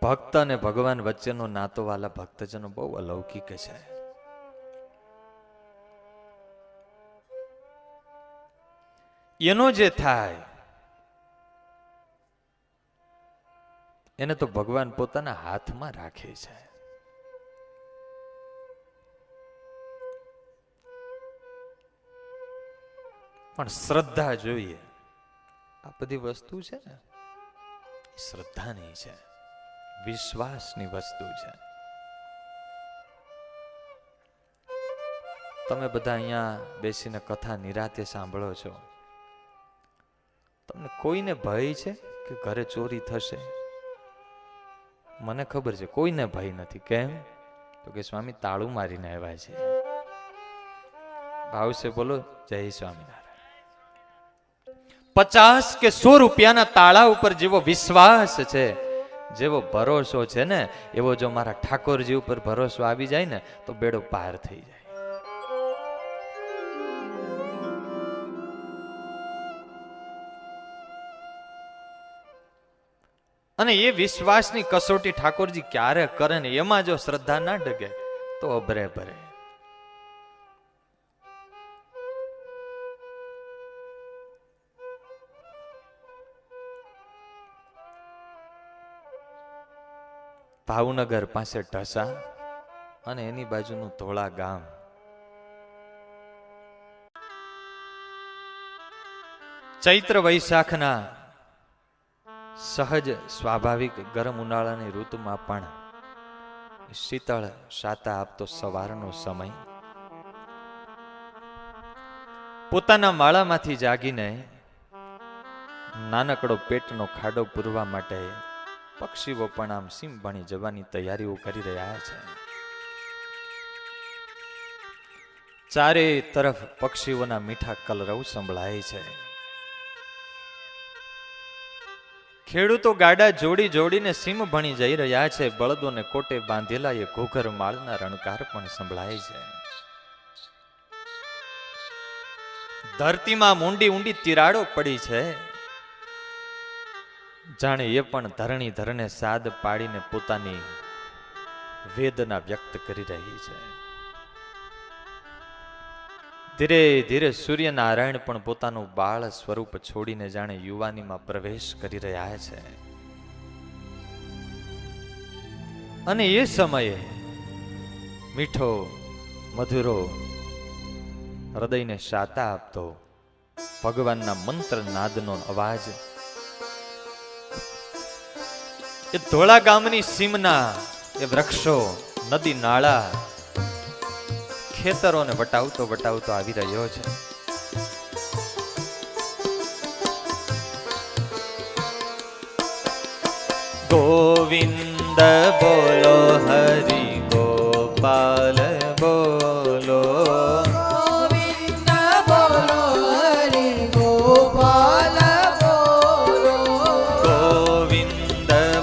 ભક્ત અને ભગવાન વચ્ચેનો નાતો વાલા ભક્તજનો બહુ અલૌકિક છે. એનો જે થાય એને તો ભગવાન પોતાના હાથમાં રાખે છે. પણ શ્રદ્ધા જોઈએ. આ બધી વસ્તુ છે ને શ્રદ્ધાની છે, વિશ્વાસની વસ્તુ છે. તમે બધા અહીંયા બેસીને કથા નિરાતે સાંભળો છો. તમને કોઈને ભય છે કે ઘરે ચોરી થશે? મને ખબર છે કોઈને ભય નથી. કેમ? તો કે સ્વામી તાળું મારીને આવ્યા છે. ભાવ છે બોલો જય સ્વામિનારાયણ. 50 કે 100 રૂપિયાના તાળા ઉપર જેવો વિશ્વાસ છે, જેવો ભરોસો છે ને, એવો જો મારા ઠાકોરજી ઉપર ભરોસો આવી જાય ને તો બેડો પાર થઈ જાય. અને એ વિશ્વાસની કસોટી ઠાકોરજી ક્યારે કરે ને એમાં જો શ્રદ્ધા ના ડગે તો અભરે ભરે. ભાવનગર પાસે ઢસા અને એની બાજુનું ધોળા ગામ. ચૈત્ર વૈશાખના સહજ સ્વાભાવિક ગરમ ઉનાળાની ઋતુમાં પણ શીતળ શાતા આપતો સવારનો સમય. પોતાના માળામાંથી જાગીને નાનકડો પેટનો ખાડો પૂરવા માટે પક્ષીઓ પણ આમ સીમ ભણી જવાની તૈયારીઓ કરી રહ્યા છે. ચારે તરફ પક્ષીઓના મીઠા કલરવ સંભળાય છે. ખેડૂતો ગાડા જોડી જોડીને સીમ ભણી જઈ રહ્યા છે. બળદોને કોટે બાંધેલા એ ઘોઘર માળના રણકાર પણ સંભળાય છે. ધરતીમાં ઊંડી ઊંડી તિરાડો પડી છે. જાણે એ પણ ધરણી ધરને સાદ પાડીને પોતાની વેદના વ્યક્ત કરી રહી છે. ધીરે ધીરે સૂર્યનારાયણ પણ પોતાનું બાળ સ્વરૂપ છોડીને જાણે યુવાનીમાં પ્રવેશ કરી રહ્યા છે. અને એ સમયે મીઠો મધુરો હૃદયને શાતા આપતો ભગવાનના મંત્ર નાદનો અવાજ એ ધોળા ગામની સીમના એ વૃક્ષો, નદી નાળા, ખેતરોને વટાવતો વટાવતો આવી રહ્યો છે. ગોવિંદ બોલો, હરિ ગોપાલ બોલો, ગોવિંદ બોલો, હરિ ગોપાલ બોલો, ગોવિંદ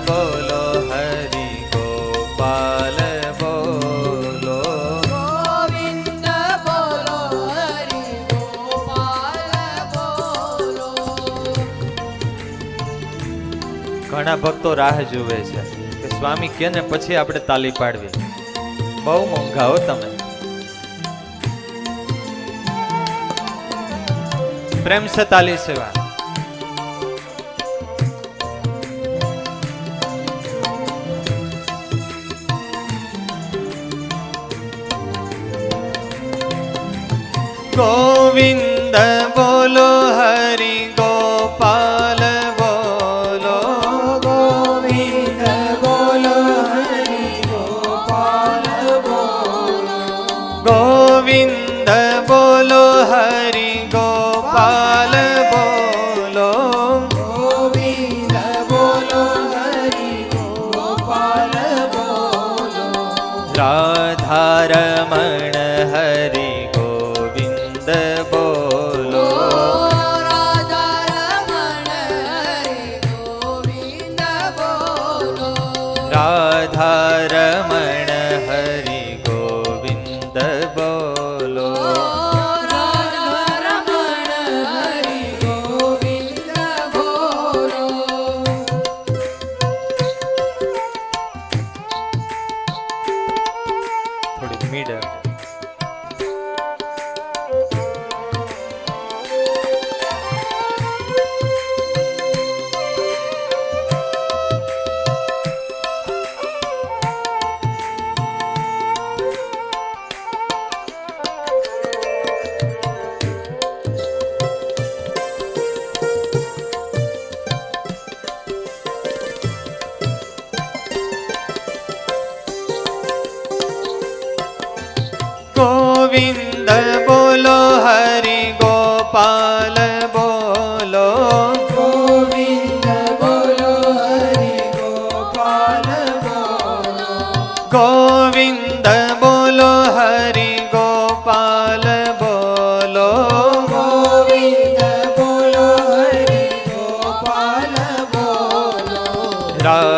બોલો, હરિ ગોપાલ બોલો, ગોવિંદ બોલો, હરિ ગોપાલ બોલો. ઘણા ભક્તો રાહ જુએ છે કે સ્વામી કે ને પછી આપણે તાલી પાડવી. બહુ મોંઘા હો તમે. પ્રેમ સે તાલી સેવા. ગોવિંદ બોલો, હરિ ગોપાલ બોલો, ગોવિંદ બોલો, હરિ ગોપાલ બોલો, ગોવિંદ બોલો, હરિ ગોપાલ બોલો, ગોવિંદ બોલો, હરિ ગોપાલ બોલો, રાધારમણ હરિ ગોવિંદ બોલો, રાધા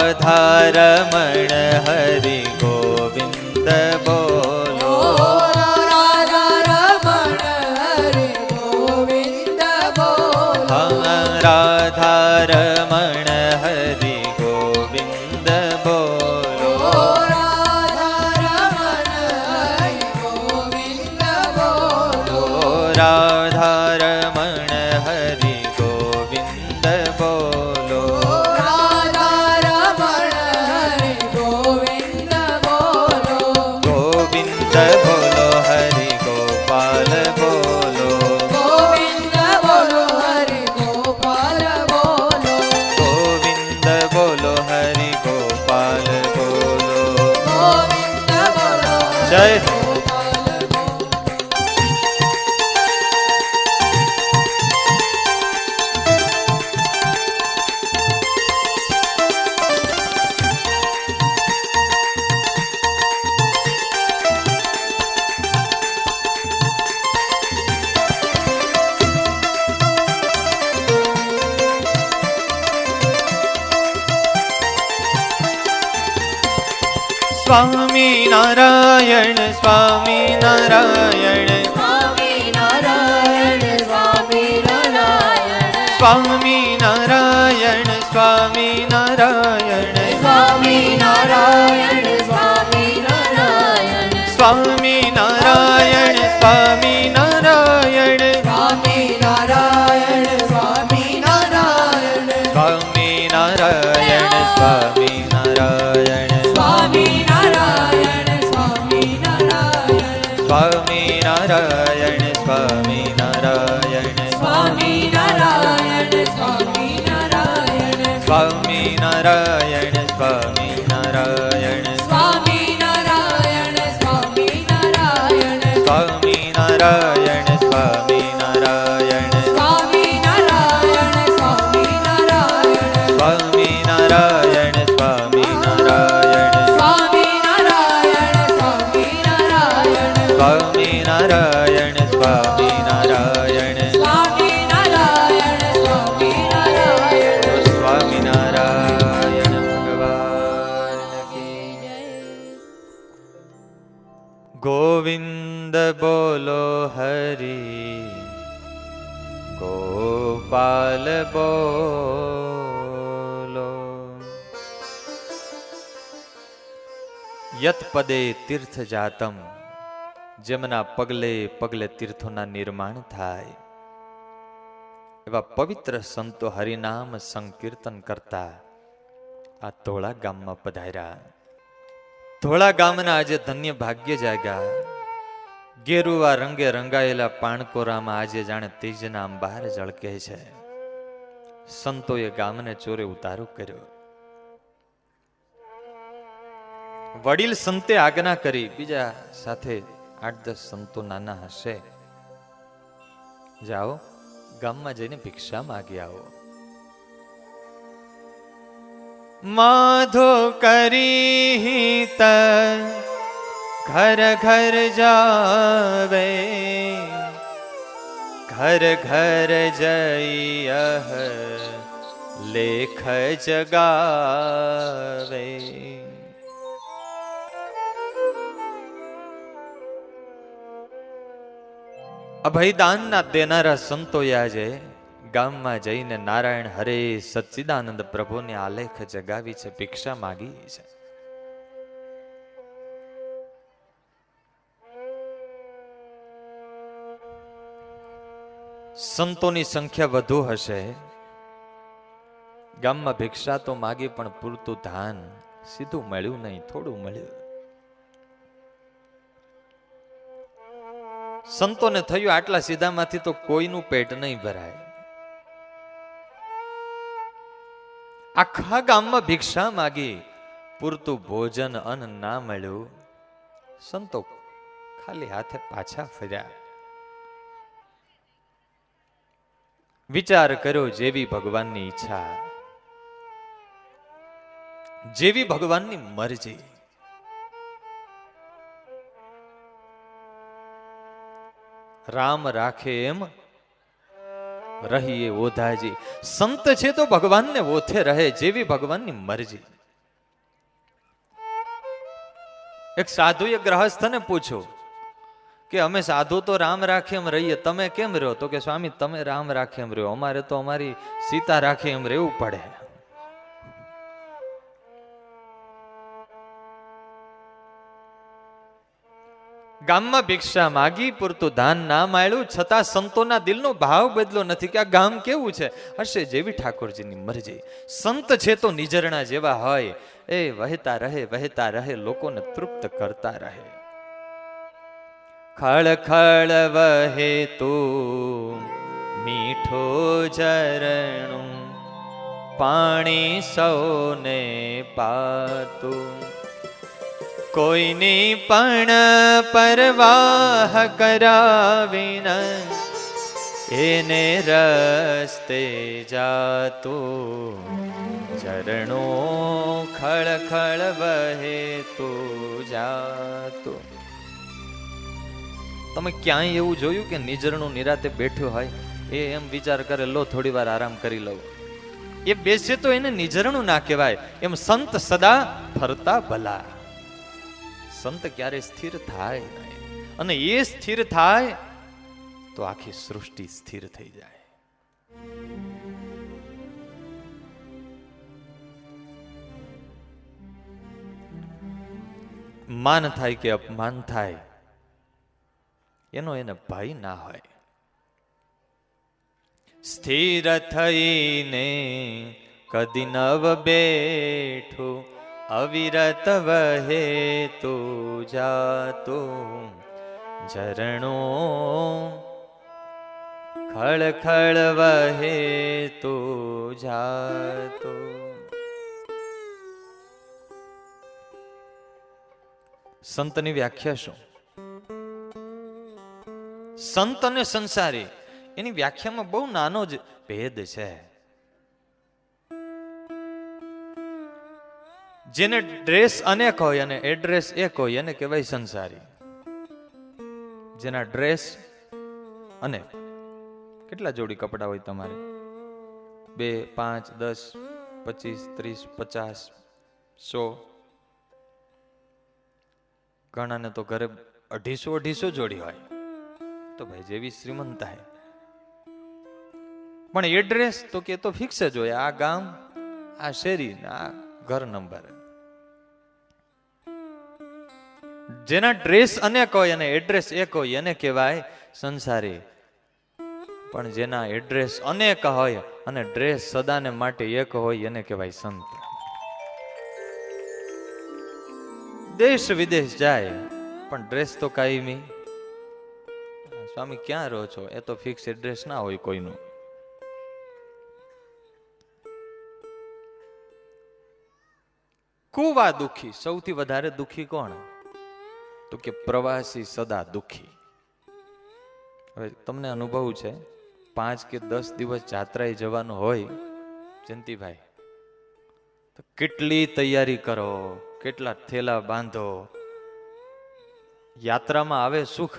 રાધારમણ હરિ ગોવિંદ બોલો. રાધારમણ હરિ ગોવિંદ બોલો. રાધારમણ હરિ ગોવિંદ બોલો. ગોવિંદ બોલો હરિ ગોપાલ બોલો. ગોવિંદ બોલો હરિ ગોપાલ બોલો. જય હો. સ્વામી નારાયણ સ્વામી નારાયણ સ્વામી નારાયણ સ્વામી નારાયણ સ્વામી નારાયણ સ્વામી નારાયણ સ્વામી નારાયણ સ્વામી નારાયણ સ્વામી નારાયણ સ્વામી નારાયણ સ્વામી નારાયણ સ્વામી નારાયણ સ્વામી નારાયણ સ્વામિનારાયણ સ્વામિનારાયણ સ્વામિનારાયણ સ્વામિનારાયણ સ્વામિનારાયણ સ્વામિનારાયણ સ્વામિનારાયણ સ્વામિનારાયણ સ્વામિનારાયણ સ્વામિનારાયણ સ્વામિનારાયણ સ્વામિનારાયણ સ્વામિનારાયણ સ્વામિનારાયણ સ્વામિનારાયણ સ્વામિનારાયણ ભગવાન કી જય. ગોવિંદ બોલો હરિ ગોપાલ બોલો. યત પદે તીર્થ જાતમ, જેમના પગલે પગલે તીર્થોના નિર્માણ થાય એવા પવિત્ર સંતો હરિનામ સંકીર્તન કરતા આ ધોળા ગામમાં પધાર્યા. ધોળા ગામના આજે ધન્ય ભાગ્ય જાગ્યા. ગેરુવા રંગે રંગાયેલા પાણકોરામાં આજે જાણે તેજના અંબાર ઝળકે છે. સંતોએ ગામને ચોરે ઉતારો કર્યો. વડીલ સંતે આજ્ઞા કરી, બીજા સાથે 8-10 સંતો નાના હશે, જાઓ ગામમાં જઈને ભિક્ષા માગી આવો. માધો કરી ત ઘર ઘર જાવે, ઘર ઘર જઈ લેખ જગાવે. અભયદાનના દેનારા સંતોએ આજે ગામમાં જઈને નારાયણ હરે સચ્ચિદાનંદ પ્રભુને આલેખ જગાવી છે, ભિક્ષા માગી છે. સંતોની સંખ્યા વધુ હશે, ગામમાં ભિક્ષા તો માગી પણ પૂરતું ધાન સીધું મળ્યું નહીં, થોડું મળ્યું. સંતોને થયું આટલા સીધામાંથી તો કોઈનું પેટ નહીં ભરાય. આખા ગામમાં ભિક્ષા માગી, પૂરતું ભોજન અન્ન ના મળ્યું. સંતો ખાલી હાથે પાછા ફર્યા. વિચાર કર્યો, જેવી ભગવાનની ઈચ્છા, જેવી ભગવાનની મરજી. રામ રાખે એમ રહીએ ઓધાજી. સંત છે તો ભગવાનને ઓથે રહે, જેવી ભગવાનની મરજી. એક સાધુએ ગ્રહસ્થને પૂછ્યું કે અમે સાધુ તો રામ રાખે એમ રહીએ, તમે કેમ રહ્યો? તો કે સ્વામી તમે રામ રાખે એમ રહ્યો, અમારે તો અમારી સીતા રાખે એમ રહેવું પડે. ગામમાં ભિક્ષા માગી, પૂરતું ધાન ના મળ્યું, છતાં સંતોના દિલનો ભાવ બદલો નથી કે આ ગામ કેવું છે, હશે જેવી ઠાકોરજીની મરજી. સંત છે તો નિઝરણા જેવા હોય, એ વહેતા રહે લોકોને તૃપ્ત કરતા રહે. ખળ ખળ વહે તું મીઠો ઝરણું, પાણી સૌને પાતું, કોઈની પણ પરવાહ કરાવીન એને રસ્તે જાતું, ઝરણો ખળ ખળ વહે તું જાતું. તમે ક્યાંય એવું જોયું કે નિઝરણું નિરાતે બેઠું હોય, એ એમ વિચાર કરે લો થોડી વાર આરામ કરી લઉં, એ બેસે તો એને નિઝરણું ના કહેવાય. એમ સંત સદા ફરતા ભલા. સંત ક્યારે સ્થિર થાય નહીં, અને એ સ્થિર થાય તો આખી સૃષ્ટિ સ્થિર થઈ જાય. માન થાય કે અપમાન થાય એનો એને ભય ના હોય. સ્થિર થઈને કદી નવ બેઠું, અવિરત વહે તું જાતું, ઝરણો ખળ ખળ વહે તું જાતું. સંતની વ્યાખ્યા શું? સંત અને સંસારી એની વ્યાખ્યામાં બહુ નાનો જ ભેદ છે. જેને ડ્રેસ અનેક હોય અને એડ્રેસ એક હોય એને કહેવાય સંસારી. જેના ડ્રેસ અનેક, કેટલા જોડી કપડા હોય તમારે? 2, 5, 10, 25, 30, 50, 100. ઘણાને તો ઘરે 250 જોડી હોય. તો ભાઈ જેવી શ્રીમંતાઈ. પણ એડ્રેસ તો કે તો ફિક્સ જ હોય, આ ગામ, આ શેરી, આ ઘર નંબર. જેના ડ્રેસ અનેક હોય અને એડ્રેસ એક હોય એને કહેવાય સંસારી. પણ જેના એડ્રેસ અનેક હોય અને ડ્રેસ સદાને માટે એક હોય એને કહેવાય સંત. દેશ વિદેશ જાય પણ ડ્રેસ તો કાયમી. સ્વામી ક્યાં રહો છો? એ તો ફિક્સ એડ્રેસ ના હોય કોઈનું. કુવા દુખી, સૌથી વધારે દુખી કોણ? તો કે પ્રવાસી સદા દુખી. હવે તમને અનુભવ છે, 5 કે 10 દિવસ જાત્રાએ જવાનું હોય જયંતિભાઈ, તો કેટલી તૈયારી કરો, કેટલા થેલા બાંધો. યાત્રામાં આવે સુખ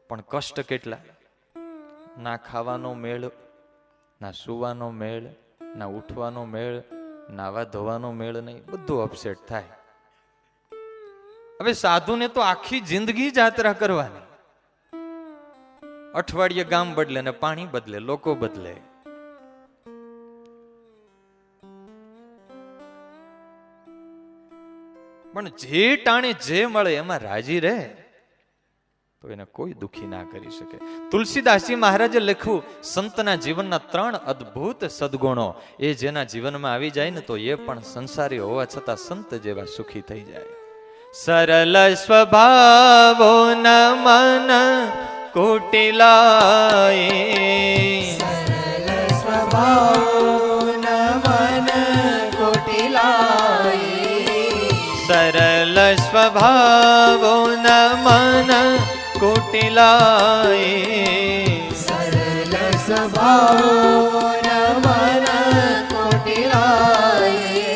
પણ કષ્ટ કેટલા. ના ખાવાનો મેળ, ના સુવાનો મેળ, ના ઉઠવાનો મેળ, નાવા ધોવાનો મેળ નહીં, બધું અપસેટ થાય. હવે સાધુને તો આખી જિંદગી યાત્રા કરવાની. અઠવાડિયે ગામ બદલે ને પાણી બદલે, લોકો બદલે. પણ જે ટાણે જે મળે એમાં રાજી રહે તો એને કોઈ દુખી ના કરી શકે. તુલસીદાસજી મહારાજે લખ્યું, સંતના જીવનના 3 અદ્ભુત સદગુણો, એ જેના જીવનમાં આવી જાય ને તો એ પણ સંસારી હોવા છતાં સંત જેવા સુખી થઈ જાય. સરલ સ્વભાવો ન મન કુટિલાય, સરલ સ્વભાવો ન મન કુટિલાય, સરલ સ્વભાવો ન મન કુટિલાય, સરલ સ્વભાવો ન મન કુટિલાય,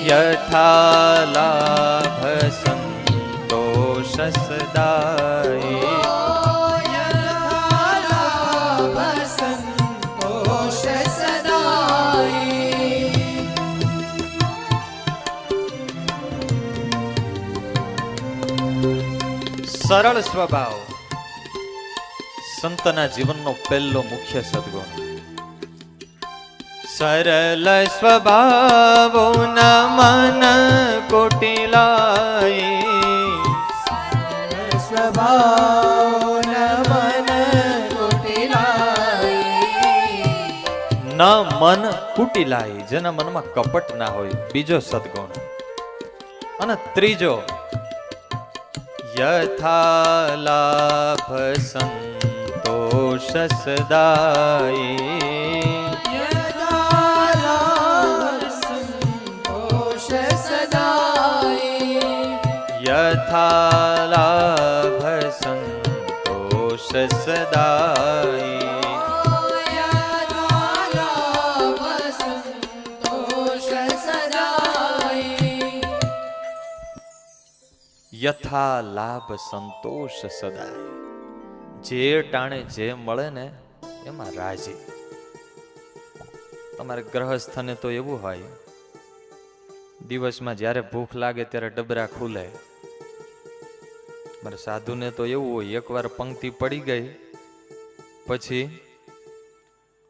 યથા લાભ સંતોષ સદાય, સરળ સ્વભાવ સંતના જીવનનો પહેલો મુખ્ય સદગુણ. સરલ સ્વભાવો ન મન કોટિલાય, સ્વભાવ મન કુટિલાય, ન મન કુટિલાય, જેના મનમાં કપટ ના હોય, બીજો સદગુણ. અને ત્રીજો યથા લાભ સંતોષ સદાય, સંતોષ સદાય, યથા લાભ સંતોષ સદાય. યથા લાભ સંતોષ સદાય, જે ટાણે જે મળે ને એમાં રાજી. તમારે ગ્રહસ્થને તો એવું હોય, દિવસમાં જ્યારે ભૂખ લાગે ત્યારે ડબરા ખુલે. મારે સાધુને તો એવું હોય, એકવાર પંક્તિ પડી ગઈ પછી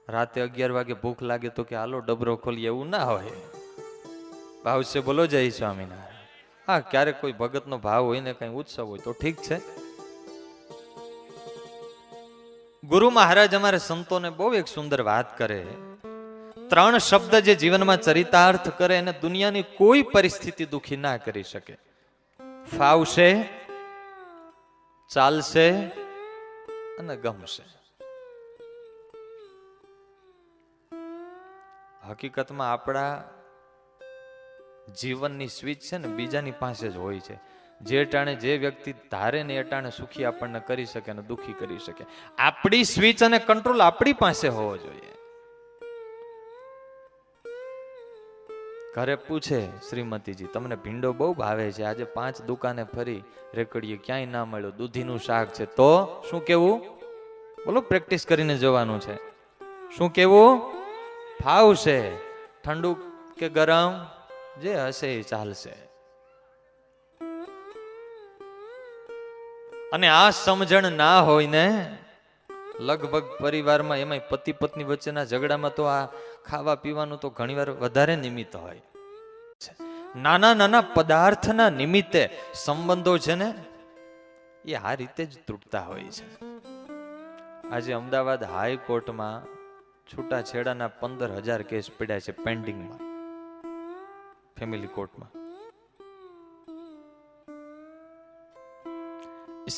રાતે 11 વાગે ભૂખ લાગે તો કે હાલો ડબરો ખોલીએ, એવું ના હોય. ભાવશે બોલો જય સ્વામિનારાયણ. હા, ક્યારેક કોઈ ભગતનો ભાવ હોય ને કઈ ઉત્સવ હોય તો ઠીક છે. ગુરુ મહારાજ અમારે સંતોને બહુ એક સુંદર વાત કરે. 3 શબ્દ જે જીવનમાં ચરિતાર્થ કરે એને દુનિયાની કોઈ પરિસ્થિતિ દુખી ના કરી શકે. ફાવશે, ચાલશે અને ગમશે. હકીકતમાં આપણા જીવનની સ્વિચ છે ને બીજાની પાસે જ હોય છે. જે ટાણે જે વ્યક્તિ ધારે ને એ ટાણે સુખી આપણને કરી શકે અને દુખી કરી શકે. આપણી સ્વિચ અને કંટ્રોલ આપણી પાસે હોવો જોઈએ. ઘરે પૂછે શ્રીમતીજી, તમને ભીંડો બહુ ભાવે છે, આજે 5 દુકાને ફરી રેકડીએ ક્યાંય ના મળ્યો, દૂધીનું શાક છે, તો શું કેવું? બોલો, પ્રેક્ટિસ કરીને જોવાનું છે. શું કેવું? ફાવશે, ઠંડુ કે ગરમ, જે હશે એ ચાલશે. અને આ સમજણ ના હોય ને, લગભગ પરિવારમાં એમાં પતિ પત્ની વચ્ચેના ઝઘડામાં તો આ ખાવા પીવાનું તો ઘણીવાર વધારે નિમિત્ત હોય. નાના નાના પદાર્થના નિમિત્તે સંબંધો છે ને એ આ રીતે જ તૂટતા હોય છે. આજે અમદાવાદ હાઈકોર્ટમાં છૂટાછેડાના 15,000 કેસ પડ્યા છે પેન્ડિંગમાં, ફેમિલી કોર્ટમાં.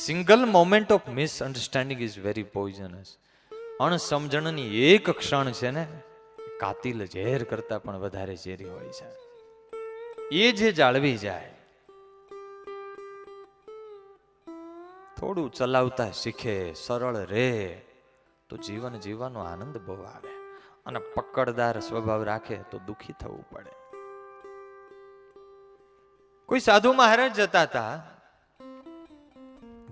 Single moment of misunderstanding is very poisonous. અણસમજણની એક ક્ષણ છે ને કાતિલ ઝેર કરતા પણ વધારે ઝેરી હોય છે. એ જે જાળવી જાય, થોડું ચલાવતા શીખે, સરળ રે, તો જીવન જીવવાનો આનંદ બહુ આવે. અને પકડદાર સ્વભાવ રાખે તો દુખી થવું પડે. કોઈ સાધુ મહારાજ જતા હતા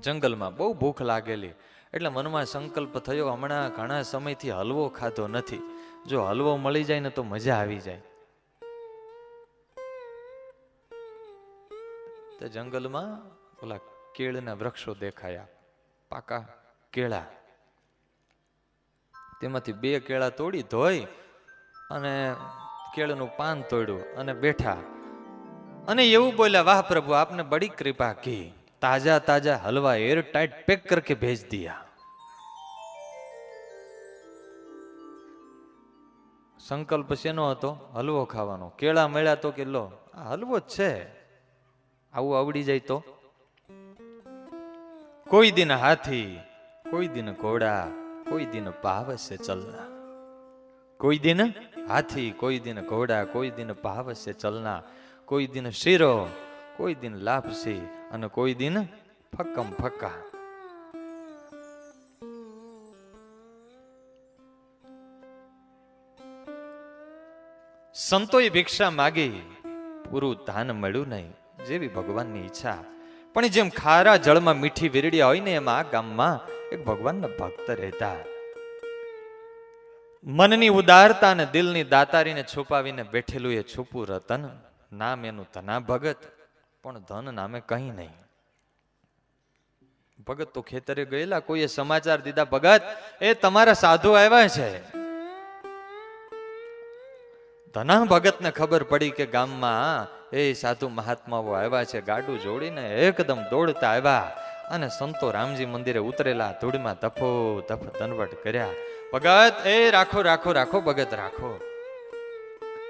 જંગલમાં, બહુ ભૂખ લાગેલી, એટલે મનમાં સંકલ્પ થયો, હમણાં ઘણા સમયથી હલવો ખાધો નથી, જો હલવો મળી જાય ને તો મજા આવી જાય. તો જંગલમાં ઓલા કેળના વૃક્ષો દેખાયા, પાકા કેળા. તેમાંથી 2 કેળા તોડી ધોઈ અને કેળનું પાન તોડ્યું અને બેઠા અને એવું બોલ્યા, વાહ પ્રભુ, આપને બડી કૃપા કી, તાજા તાજા હલવા एयर टाइट पैक करके भेज दिया. સંકલ્પ શેનો હતો? હલવો ખાવાનો. કેળા મળ્યા તો કે લો આ હલવો જ છે, આવું આવડી જાય તો. કોઈ દિન હાથી, કોઈ દિન ઘોડા, કોઈ દિન પાવ સે ચલના. કોઈ દિન હાથી, કોઈ દિન ઘોડા, કોઈ દિન પાવ સે ચલના. કોઈ દિન શીરો, કોઈ દિન લાપસી અને કોઈ દિન ફક્કમ ફક્કા. સંતોએ ભિક્ષા માગી, પૂરું ધાન મળ્યું નહીં, જેવી ભગવાનની ઈચ્છા. પણ જેમ ખારા જળમાં મીઠી વીરડિયા હોય ને, એમાં આ ગામમાં એક ભગવાનના ભક્ત રહેતા. મનની ઉદારતા અને દિલની દાતારીને છુપાવીને બેઠેલું એ છુપું રતન. નામ એનું ધના ભગત, પણ ધન નામે કંઈ નહીં. ભગત તો ખેતરે ગયેલા, કોઈએ સમાચાર દીધા, ભગત એ તમારા સાધુ આવ્યા છે. ધના ભગતને ખબર પડી કે ગામમાં એ સાધુ મહાત્માઓ આવ્યા છે. ગાડું જોડીને એકદમ દોડતા આવ્યા અને સંતો રામજી મંદિરે ઉતરેલા, ધૂળમાં ધફો ધફ દંડવટ કર્યા. ભગત એ રાખો રાખો રાખો ભગત રાખો.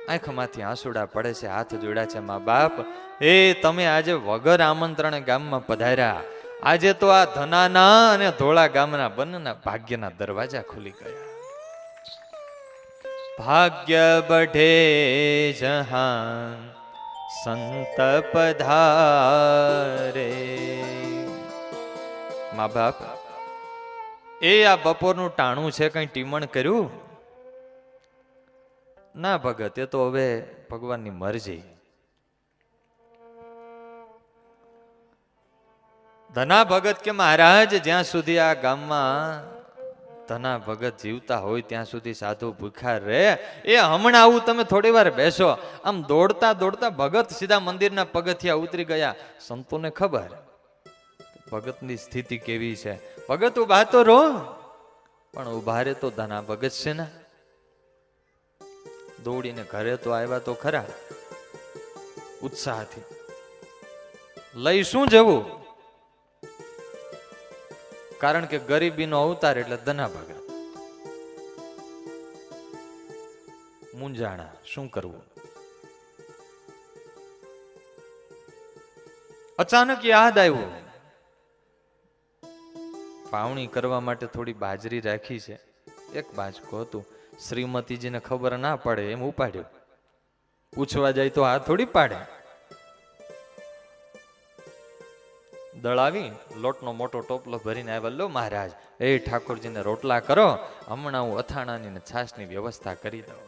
આંખમાંથી આંસુડા પડે છે, હાથ જોડ્યા છે. મા બાપ એ તમે આજે વગર આમંત્રણે ગામમાં પધાર્યા. આજે તો આ ધનાના અને ધોળા ગામના બંનેના ભાગ્યના દરવાજા ખુલી ગયા. ભાગ્ય બઢે જહાં સંત પધારે. મા બાપ એ આ બપોરનું ટાણું છે, કઈ ટીમણ કર્યું? ના ભગત, એ તો હવે ભગવાનની મરજી. ધના ભગત કે મહારાજ જ્યાં સુધી આ ગામમાં ધના ભગત જીવતા હોય ત્યાં સુધી સાધુ ભૂખ્યા રહે. એ હમણાં આવું, તમે થોડી વાર બેસો. આમ દોડતા દોડતા ભગત સીધા મંદિરના પગથિયા ઉતરી ગયા. સંતોને ખબર ભગતની સ્થિતિ કેવી છે. ભગત ઉભા તો રહો, પણ ઉભા રે તો ધના ભગત છે ને. દોડીને ઘરે તો આવ્યા તો ખરા ઉત્સાહથી. લઈ શું જવું? કારણ કે ગરીબીનો અવતાર એટલે ધના ભગત. મૂંઝાણા, શું કરવું? અચાનક યાદ આવ્યું, પાવણી કરવા માટે થોડી બાજરી રાખી છે. એક બાજકો હતું, શ્રીમતીજીને ખબર ના પડે એમ ઉપાડ્યો. પૂછવા જાય તો આ થોડી પાડે. દળાવી લોટનો મોટો ટોપલો ભરીને આવ્યા. લો મહારાજ, એ ઠાકોરજીને રોટલા કરો, હમણાં હું અથાણાની ને છાશની વ્યવસ્થા કરી દઉં.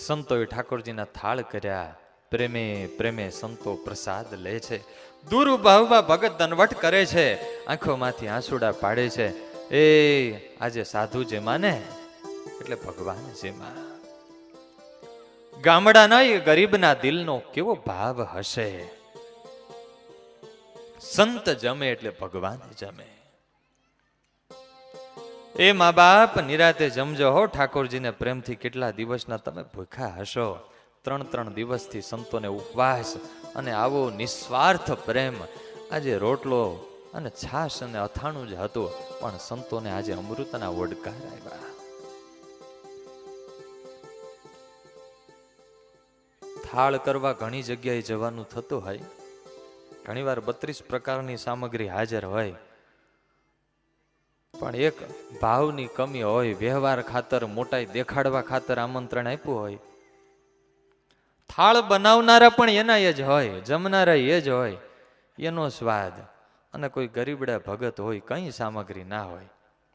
સંતોએ ઠાકોરજીના થાળ કર્યા. પ્રેમે પ્રેમે સંતો પ્રસાદ લે છે. દૂર ઉભા ઉભા ભગત દંડવટ કરે છે, આંખોમાંથી આંસુડા પાડે છે. એ આજે સાધુ જેમાં ને એટલે ભગવાન જેમાં. ગામડાના એ ગરીબના દિલનો કેવો ભાવ હશે. સંત જમે એટલે ભગવાન જમે. એ મા બાપ નિરાતે જમજો હો. ઠાકોરજીને પ્રેમથી કેટલા દિવસના તમે ભૂખ્યા હશો. 3 દિવસથી સંતોને ઉપવાસ અને આવો નિસ્વાર્થ પ્રેમ. આજે રોટલો અને છાશ અને અથાણું જ હતું, પણ સંતોને આજે અમૃતના ઓડકાર આવ્યા. થાળ કરવા ઘણી જગ્યાએ જવાનું થતું હોય. ઘણીવાર 32 પ્રકારની સામગ્રી હાજર હોય, પણ એક ભાવની કમી હોય. વ્યવહાર ખાતર, મોટાઈ દેખાડવા ખાતર આમંત્રણ આપ્યું હોય. થાળ બનાવનારા પણ એના એ જ હોય, જમનારા એ જ હોય. એનો સ્વાદ. અને કોઈ ગરીબડા ભગત હોય, કઈ સામગ્રી ના હોય,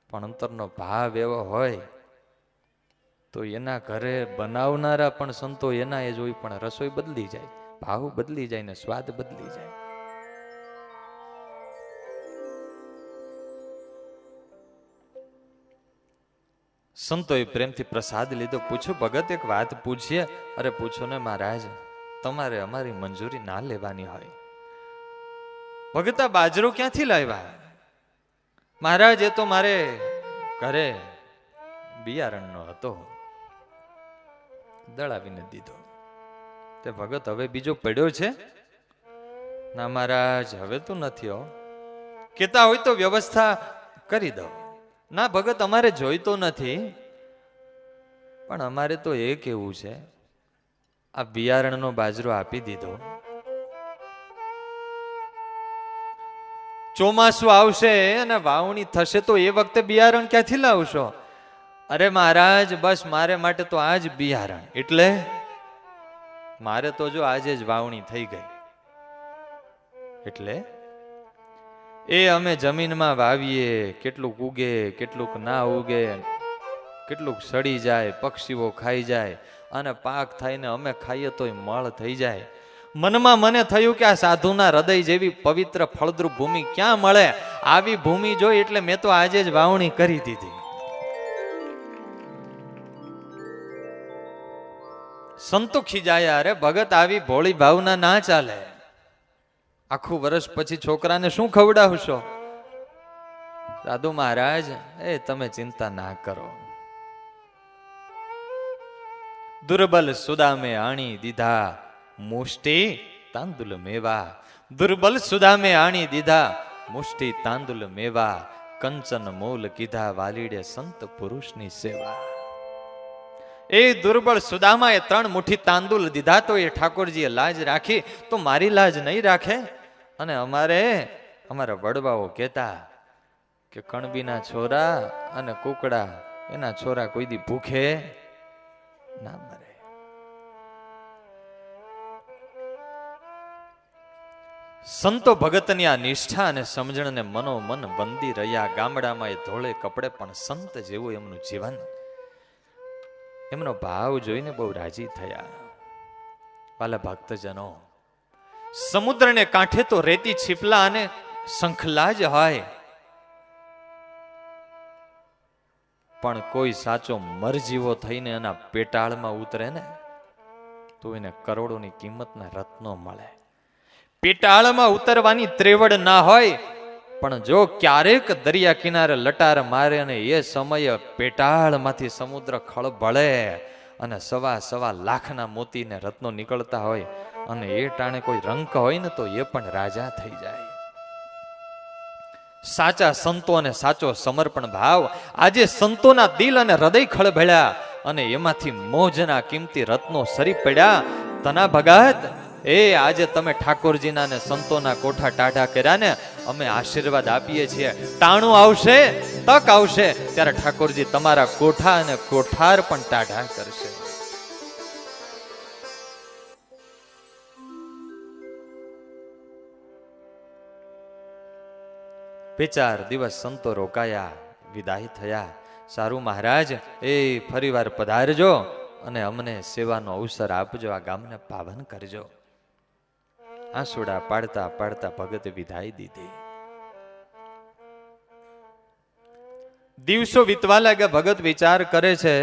પણ અંતરનો ભાવ એવો હોય તો એના ઘરે બનાવનારા પણ સંતો એના એ જ હોય, પણ રસોઈ બદલી જાય, ભાવ બદલી જાય ને સ્વાદ બદલી જાય. સંતોએ પ્રેમથી પ્રસાદ લીધો. પૂછ્યું, ભગત એક વાત પૂછીએ? અરે પૂછો ને મહારાજ, તમારે અમારી મંજૂરી ના લેવાની હોય. ભગત આ બાજરો ક્યાંથી લાવ્યા? મહારાજ એ તો મારે ઘરે બિયારણનો હતો, દળાવીને દીધો. તે ભગત હવે બીજો પડ્યો છે? ના મહારાજ હવે તો નથી હો. કેતા હોય તો વ્યવસ્થા કરી દો. ના ભગત અમારે જોઈતો નથી, પણ અમારે તો એ કેવું છે, આ બિયારણનો બાજરો આપી દીધો. ચોમાસું આવશે અને વાવણી થશે તો એ વખતે બિયારણ ક્યાંથી લાવશો? અરે મહારાજ બસ મારે માટે તો આજ બિયારણ. એટલે મારે તો જો આજે જ વાવણી થઈ ગઈ. એટલે એ અમે જમીનમાં વાવીએ, કેટલુંક ઉગે કેટલુંક ના ઉગે, કેટલુંક સડી જાય, પક્ષીઓ ખાઈ જાય, અને પાક થઈને અમે ખાઈએ તોય મળ થઈ જાય. મનમાં મને થયું કે આ સાધુના હૃદય જેવી પવિત્ર ફળદ્રુપ ભૂમિ ક્યાં મળે? આવી ભૂમિ જોઈ એટલે મેં તો આજે જ વાવણી કરી દીધી. સંતો ખીજાયા, અરે ભગત આવી ભોળી ભાવના ના ચાલે. આખું વર્ષ પછી છોકરાને શું ખવડાવશો? સાધુ મહારાજ, એ તમે ચિંતા ના કરો. દુર્બલ સુદામે આણી દીધા મુષ્ટિ તાંદુલ મેવા. દુર્બલ સુદામે આણી દીધા મુષ્ટિ તાંદુલ મેવા. કંચન મોલ કીધા વાલીડે સંત પુરુષની સેવા. એ દુર્બળ સુદામાએ 3 મુઠ્ઠી તાંદુલ દીધા તો એ ઠાકોરજીએ લાજ રાખી, તો મારી લાજ નહીં રાખે? અને અમારા વડવાઓ કહેતા કે કણબીના છોરા અને કુકડા એના છોરા કોઈ દી ભૂખે ના મરે. સંતો ભગતની આ નિષ્ઠા અને સમજણને મનોમન બંધી રહ્યા. ગામડામાં એ ધોળે કપડે પણ સંત જેવું એમનું જીવન, એમનો ભાવ જોઈને બહુ રાજી થયા. વાલા ભક્તજનો, સમુદ્રને કાંઠે તો રેતી છીપલા અને શંખલા જ હોય, પણ કોઈ સાચો મરજીવો થઈને એના પેટાળમાં ઉતરે ને તો એને કરોડોની કિંમતના રત્નો મળે. પેટાળમાં ઉતરવાની ત્રેવડ ના હોય, પણ જો ક્યારેક દરિયા કિનારે લટાર મારે અને એ સમયે પેટાળમાંથી સમુદ્ર ખળભળે અને સવા લાખના મોતીને રત્નો નીકળતા હોય અને એ ટાણે કોઈ રંક હોય ને તો એ પણ રાજા થઈ જાય. સાચા સંતો અને સાચો સમર્પણ ભાવ. આજે સંતોના દિલ અને હૃદય ખળભળ્યા અને એમાંથી મોજના કિંમતી રત્નો સરી પડ્યા. તના ભગત, એ આજે તમે ઠાકોરજીના ને સંતોના કોઠા ટાઢા કર્યા ને, અમે આશીર્વાદ આપીએ છીએ. ટાણું આવશે, તક આવશે, ત્યારે ઠાકોરજી તમારા કોઠા અને કોઠાર પણ ટાઢા કરશે. બે 4 દિવસ સંતો રોકાયા, વિદાય થયા. સારું મહારાજ, એ ફરીવાર પધારજો અને અમને સેવાનો અવસર આપજો, આ ગામને પાવન કરજો. આંસુડા પાડતા પાડતા ભગત વિદાય દીધી. દિવસો વીતવા લાગ્યા. ભગત વિચાર કરે છે,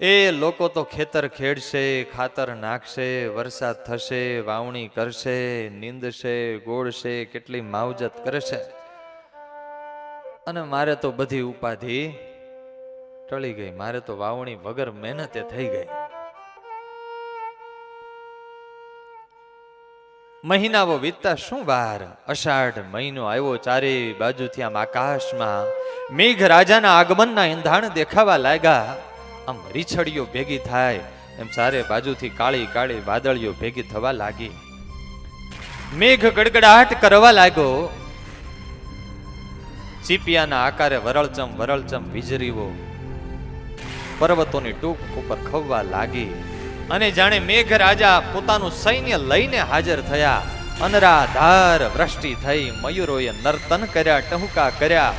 એ લોકો તો ખેતર ખેડશે, ખાતર નાખશે, વરસાદ થશે, વાવણી કરશે, નીંદશે, ગોળશે, કેટલી માવજત કરશે, અને મારે તો બધી ઉપાધિ ટળી ગઈ. મારે તો વાવણી વગર મહેનતે થઈ ગઈ. મહિનાઓ વીતતા શું વાર. અષાઢ મહિનો આવ્યો. ચારે બાજુથી આમ આકાશમાં મેઘ રાજાના આગમનના એંધાણ દેખાવા લાગ્યા. આમ રીછડીઓ ભેગી થાય એમ ચારે બાજુથી કાળી કાળી વાદળીઓ ભેગી થવા લાગી. મેઘ ગડગડાટ કરવા લાગ્યો. ચીપિયાના આકારે વરળચમ વીજળીઓ પર્વતોની ટૂંક ઉપર ખવવા લાગી. અને જાણે મેઘ રાજા પોતાનું સૈન્ય લઈને હાજર થયા. અનરાધાર વૃષ્ટિ થઈ. મયુરોએ નર્તન કર્યા, ટહુકા કર્યા.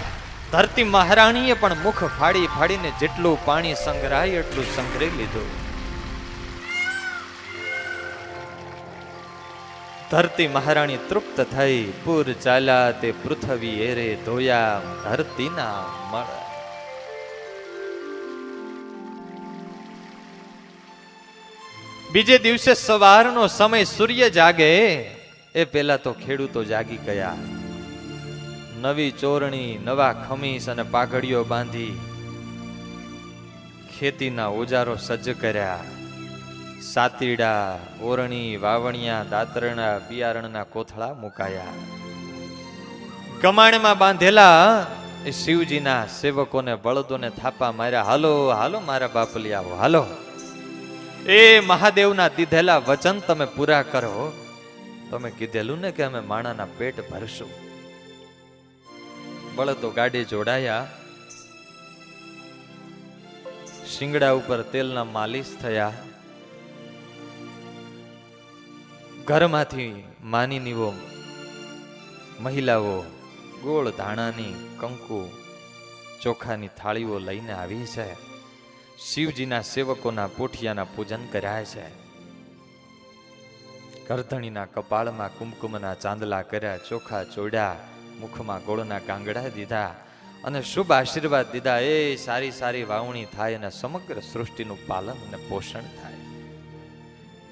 ધરતી મહારાણીએ પણ મુખ ફાડી ફાડીને જેટલું પાણી સંગ્રહાય એટલું સંગ્રહી લીધું. ધરતી મહારાણી તૃપ્ત થઈ. પૂર ચાલ્યા તે પૃથ્વી એરે ધોયા ધરતીના મળ. બીજે દિવસે સવારનો સમય, સૂર્ય જાગે એ પેલા તો ખેડૂતો જાગી ગયા. નવી ચોરણી, નવા ખમીસ અને પાઘડીઓ બાંધી ખેતીના ઓજારો સજ્જ કર્યા. સાતીડા, ઓરણી, વાવણિયા, દાતરણા, બિયારણના કોથળા મુકાયા. કમાણમાં બાંધેલા એ શિવજીના સેવકોને બળદોને થાપા માર્યા. હાલો હાલો મારા બાપલિયાઓ, હાલો, એ મહાદેવના દીધેલા વચન તમે પૂરા કરો. તમે કીધેલું ને કે અમે માણાના પેટ ભરશું. બળદો ગાડી જોડાયા. શિંગડા ઉપર તેલના માલિશ થયા. ઘરમાંથી માનીનીઓ મહિલાઓ ગોળ ધાણાની, કંકુ, ચોખાની થાળીઓ લઈને આવી છે. શિવજીના સેવકોના પોઠિયાના પૂજન કર્યા છે. કરધણીના કપાળમાં કુમકુમના ચાંદલા કર્યા, ચોખા ચોડ્યા, મુખમાં ગોળના કાંગડા દીધા અને શુભ આશીર્વાદ દીધા. એ સારી સારી વાવણી થાય અને સમગ્ર સૃષ્ટિનું પાલન અને પોષણ થાય.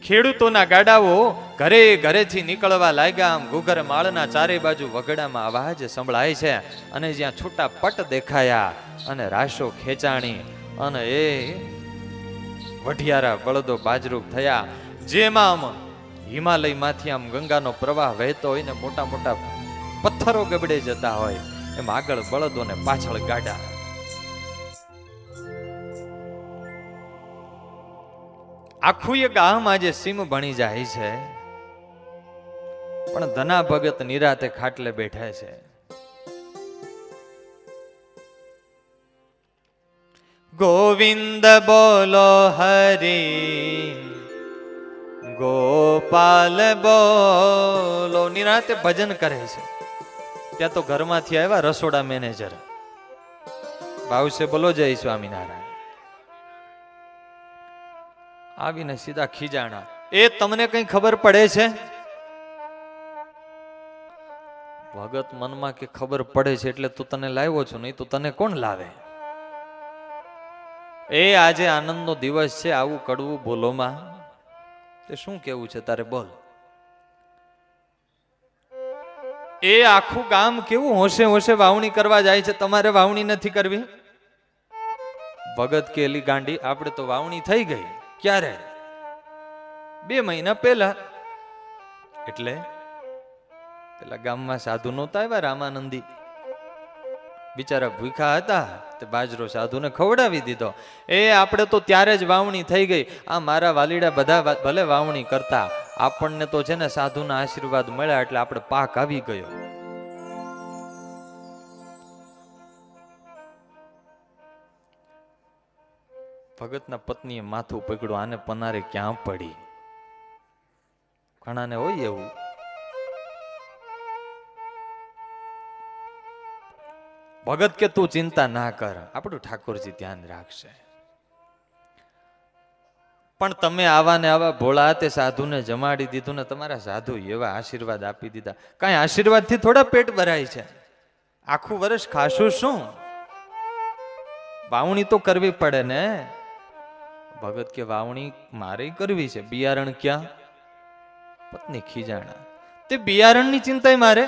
ખેડૂતોના ગાડાઓ ઘરે ઘરેથી નીકળવા લાગ્યા. આમ ઘૂઘર માળના ચારે બાજુ વગડામાં અવાજ સંભળાય છે અને જ્યાં છૂટા પટ દેખાયા અને રાશો ખેંચાણી અને એ વઢિયારા બળદો બાજરૂપ થયા. જેમાં આમ હિમાલયમાંથી આમ ગંગાનો પ્રવાહ વહેતો હોય ને મોટા મોટા પથ્થરો ગબડે જતા હોય એમ આગળ બળદો ને પાછળ ગાડા. આખું એ ગામ આજે સીમ ભણી જાય છે, પણ ધના ભગત નિરાતે ખાટલે બેઠા છે. ગોવિંદ બોલો હરી, ગોપાલ બોલો, નિરાતે ભજન કરે છે. ત્યાં તો ઘરમાંથી આવ્યા રસોડા મેનેજર, ભાવશે બોલો જય સ્વામિનારાયણ. આવીને સીધા ખીજાણા. એ તમને કઈ ખબર પડે છે? ભગત મનમાં કે ખબર પડે છે એટલે તું તને લાવ્યો છું, નહીં તો તને કોણ લાવે? એ આજે આનંદનો દિવસ છે, આવું કડવું બોલોમાં તે શું કેવું છે તારે બોલ. એ આખું ગામ કેવું હોશે હોશે વાવણી કરવા જાય છે, તમારે વાવણી નથી કરવી? ભગત કેલી ગાંડી, આપણે તો વાવણી થઈ ગઈ. ક્યારે? 2 મહિના પહેલા. એટલે પેલા ગામમાં સાધુ નહોતા આવ્યા રામાનંદી, બિચારા ભૂખા હતા, તે બાજરો સાધુને ખવડાવી દીધો. એ આપણે તો ત્યારે જ વાવણી થઈ ગઈ. આ મારા વાલીડા બધા ભલે વાવણી કરતા, આપણને તો છે ને સાધુના આશીર્વાદ મળ્યા એટલે આપણે પાક આવી ગયો. ભગતના પત્નીએ માથું પકડ્યું, આને પનારે ક્યાં પડી. ઘણાને હોય એવું. ભગત કે તું ચિંતા ના કર, આપણું ઠાકોરજી ધ્યાન રાખશે. પણ તમે આવા ને આવા ભોળા તે સાધુને જમાડી દીધું ને તમારા સાધુ એવા આશીર્વાદ આપી દીધા. કાંઈ આશીર્વાદથી થોડા પેટ ભરાય છે? આખું વર્ષ ખાશું શું? વાવણી તો કરવી પડે ને. ભગત કે વાવણી મારે કરવી છે, બિયારણ ક્યાં? પત્ની ખીજાણા. તે બિયારણની ચિંતા મારે,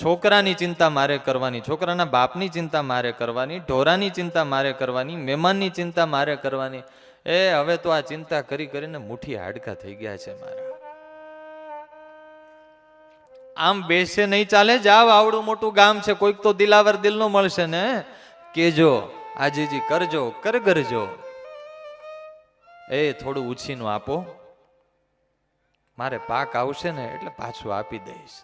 છોકરાની ચિંતા મારે કરવાની, છોકરાના બાપની ચિંતા મારે કરવાની, ઢોરાની ચિંતા મારે કરવાની, મહેમાનની ચિંતા મારે કરવાની. એ હવે તો આ ચિંતા કરી કરીને મુઠ્ઠી હાડકા થઈ ગયા છે મારા. આમ બેસે નહીં ચાલે. જાવ, આવડું મોટું ગામ છે, કોઈક તો દિલાવર દિલનો મળશે ને. કેજો આજીજી કરજો, કરગરજો. એ થોડું ઉછીનું આપો, મારે પાક આવશે ને એટલે પાછું આપી દઈશ.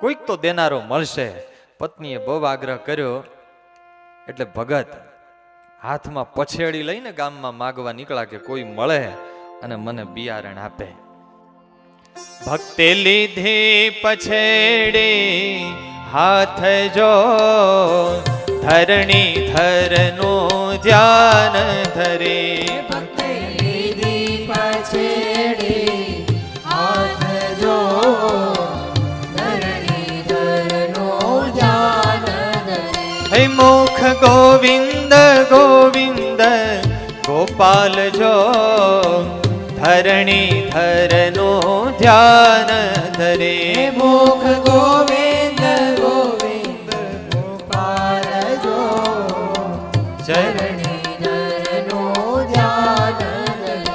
કોઈક તો દેનારો મળશે. પત્નીએ બહુ આગ્રહ કર્યો એટલે ભગત હાથમાં પછેડી લઈને ગામમાં માગવા નીકળ્યા કે કોઈ મળે અને મને બિયારણ આપે. ભક્તે લીધી પછેડી હાથ જો, ધરણી ધરનું ધ્યાન ધરે. ભક્તે લીધી પછેડી હાથ જો, ધરણી ધરનું ધ્યાન ધરે. હે મુખ ગોવિંદ ગોવિંદ ગોપાલ જો, ધરણી ધરનું ધ્યાન ધરે. મુખ ગોવિંદ ગોવિંદ ગોપાલ જો, ધરણી ધરનું ધ્યાન ધરે.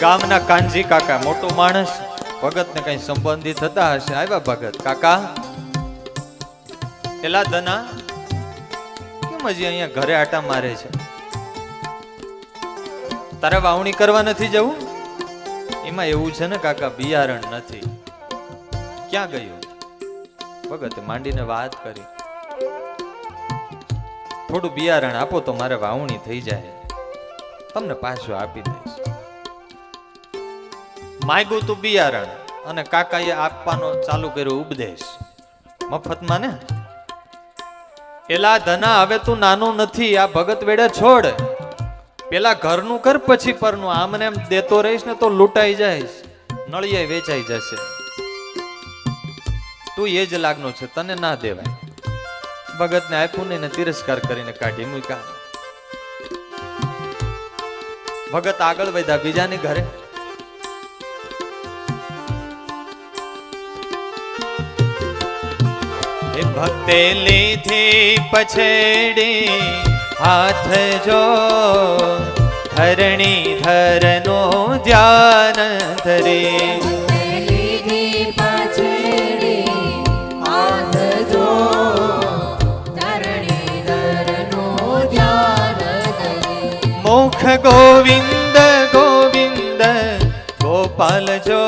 ગામના કાનજી કાકા મોટો માણસ, ભગત ને કઈ સંબંધિત હતા હશે. આવ્યા ભગત. કાકા, એલા ધના કેમ હજી અહીંયા ઘરે આટા મારે છે? તારે વાવણી કરવા નથી જવું? એમાં એવું છે ને કાકા, બિયારણ નથી. ક્યાં ગયું? ભગતે માંડીને વાત કરી. થોડું બિયારણ આપો તો મારે વાવણી થઈ જાય, તમને પાછું આપી દઈશ. માગ્યું તું બિયારણ અને કાકાએ આપવાનો ચાલુ કર્યો ઉપદેશ મફતમાં ને. એલા ધના હવે તું નાનું નથી, આ ભગત વેડે છોડ, પેલા ઘરનું કર પછી પરનું. આમને એમ દેતો રહીશ ને તો લૂંટાઈ જઈશ, નળિયા વેચાઈ જશે. તું એ જ લાગનો છે, તને ના દેવાય. ભગતને આપ્યું ને તિરસ્કાર કરીને કાઢી મૂક્યા. ભગત આગળ વધ્યા બીજાની ઘરે. ભક્તે લીધી પછેડી હાથ જો, ધરણી ધરનો ધ્યાન ધરે. લીધી પછેડી હાથ જો, ધરણી ધરનો ધ્યાન ધરે. મુખ ગોવિંદ ગોવિંદ ગોપાલ જો,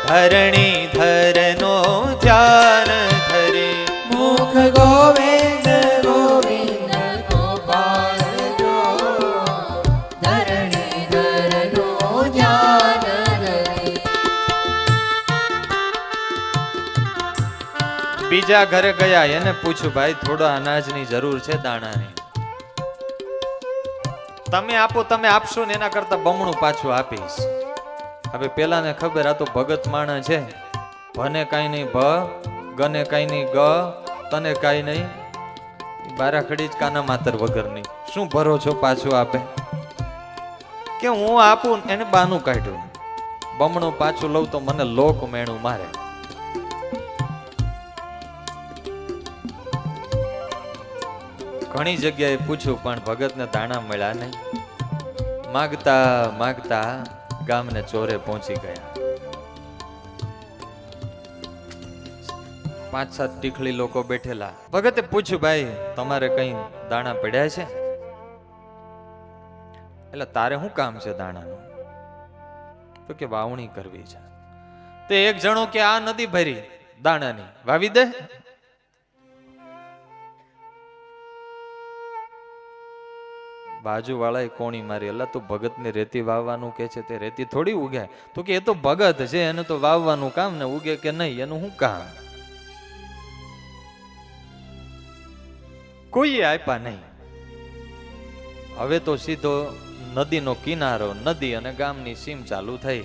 ધરણી ધરનો ધ્યાન ધરે. મુખ ગોવિંદ ગોવિંદ ગોપાલ જો, ધરણી ધરનો ધ્યાન ધરે. બીજા ઘરે ગયા, એને પૂછ્યું ભાઈ થોડો અનાજની જરૂર છે, દાણાની. તમે આપો, તમે આપશો ને એના કરતા બમણું પાછું આપીશ. હવે પેલાને ખબર આ તો ભગત માણસ છે, ભને કાંઈ નહીં ભ, ગને કાંઈ નહીં ગ, તને કાંઈ નહીં. બારાખડી જ કાના માતર વગરની. શું ભરો છો પાછું આપે? કે હું આપું, એને બાનું કાઢ્યું. બમણું પાછું લઉં તો મને લોક મેણું મારે. ઘણી જગ્યાએ પૂછ્યું પણ ભગતને દાણા મળ્યા નહીં. માગતા માગતા ગામને ચોરે પહોંચી ગયા. 5-7 ટીખળી લોકો બેઠેલા. ભગતે પૂછ્યું ભાઈ તમારે કઈ દાણા પડ્યા છે? એટલે તારે શું કામ છે દાણાનું? તો કે વાવણી કરવી છે. તે એક જણો કે આ નદી ભરી દાણાની, વાવી દે. બાજુ વાળાએ કોણી મારી. અલ્લા તું ભગત ને રેતી વાવવાનું કે છે, તે રેતી થોડી ઉગે? તો કે એ તો ભગત છે, એને તો વાવવાનું કામ, ને ઉગે કે નહીં એનું શું કામ? કોઈ આપ્યા નહીં. હવે તો સીધો નદીનો કિનારો, નદી અને ગામની સીમ ચાલુ થઈ.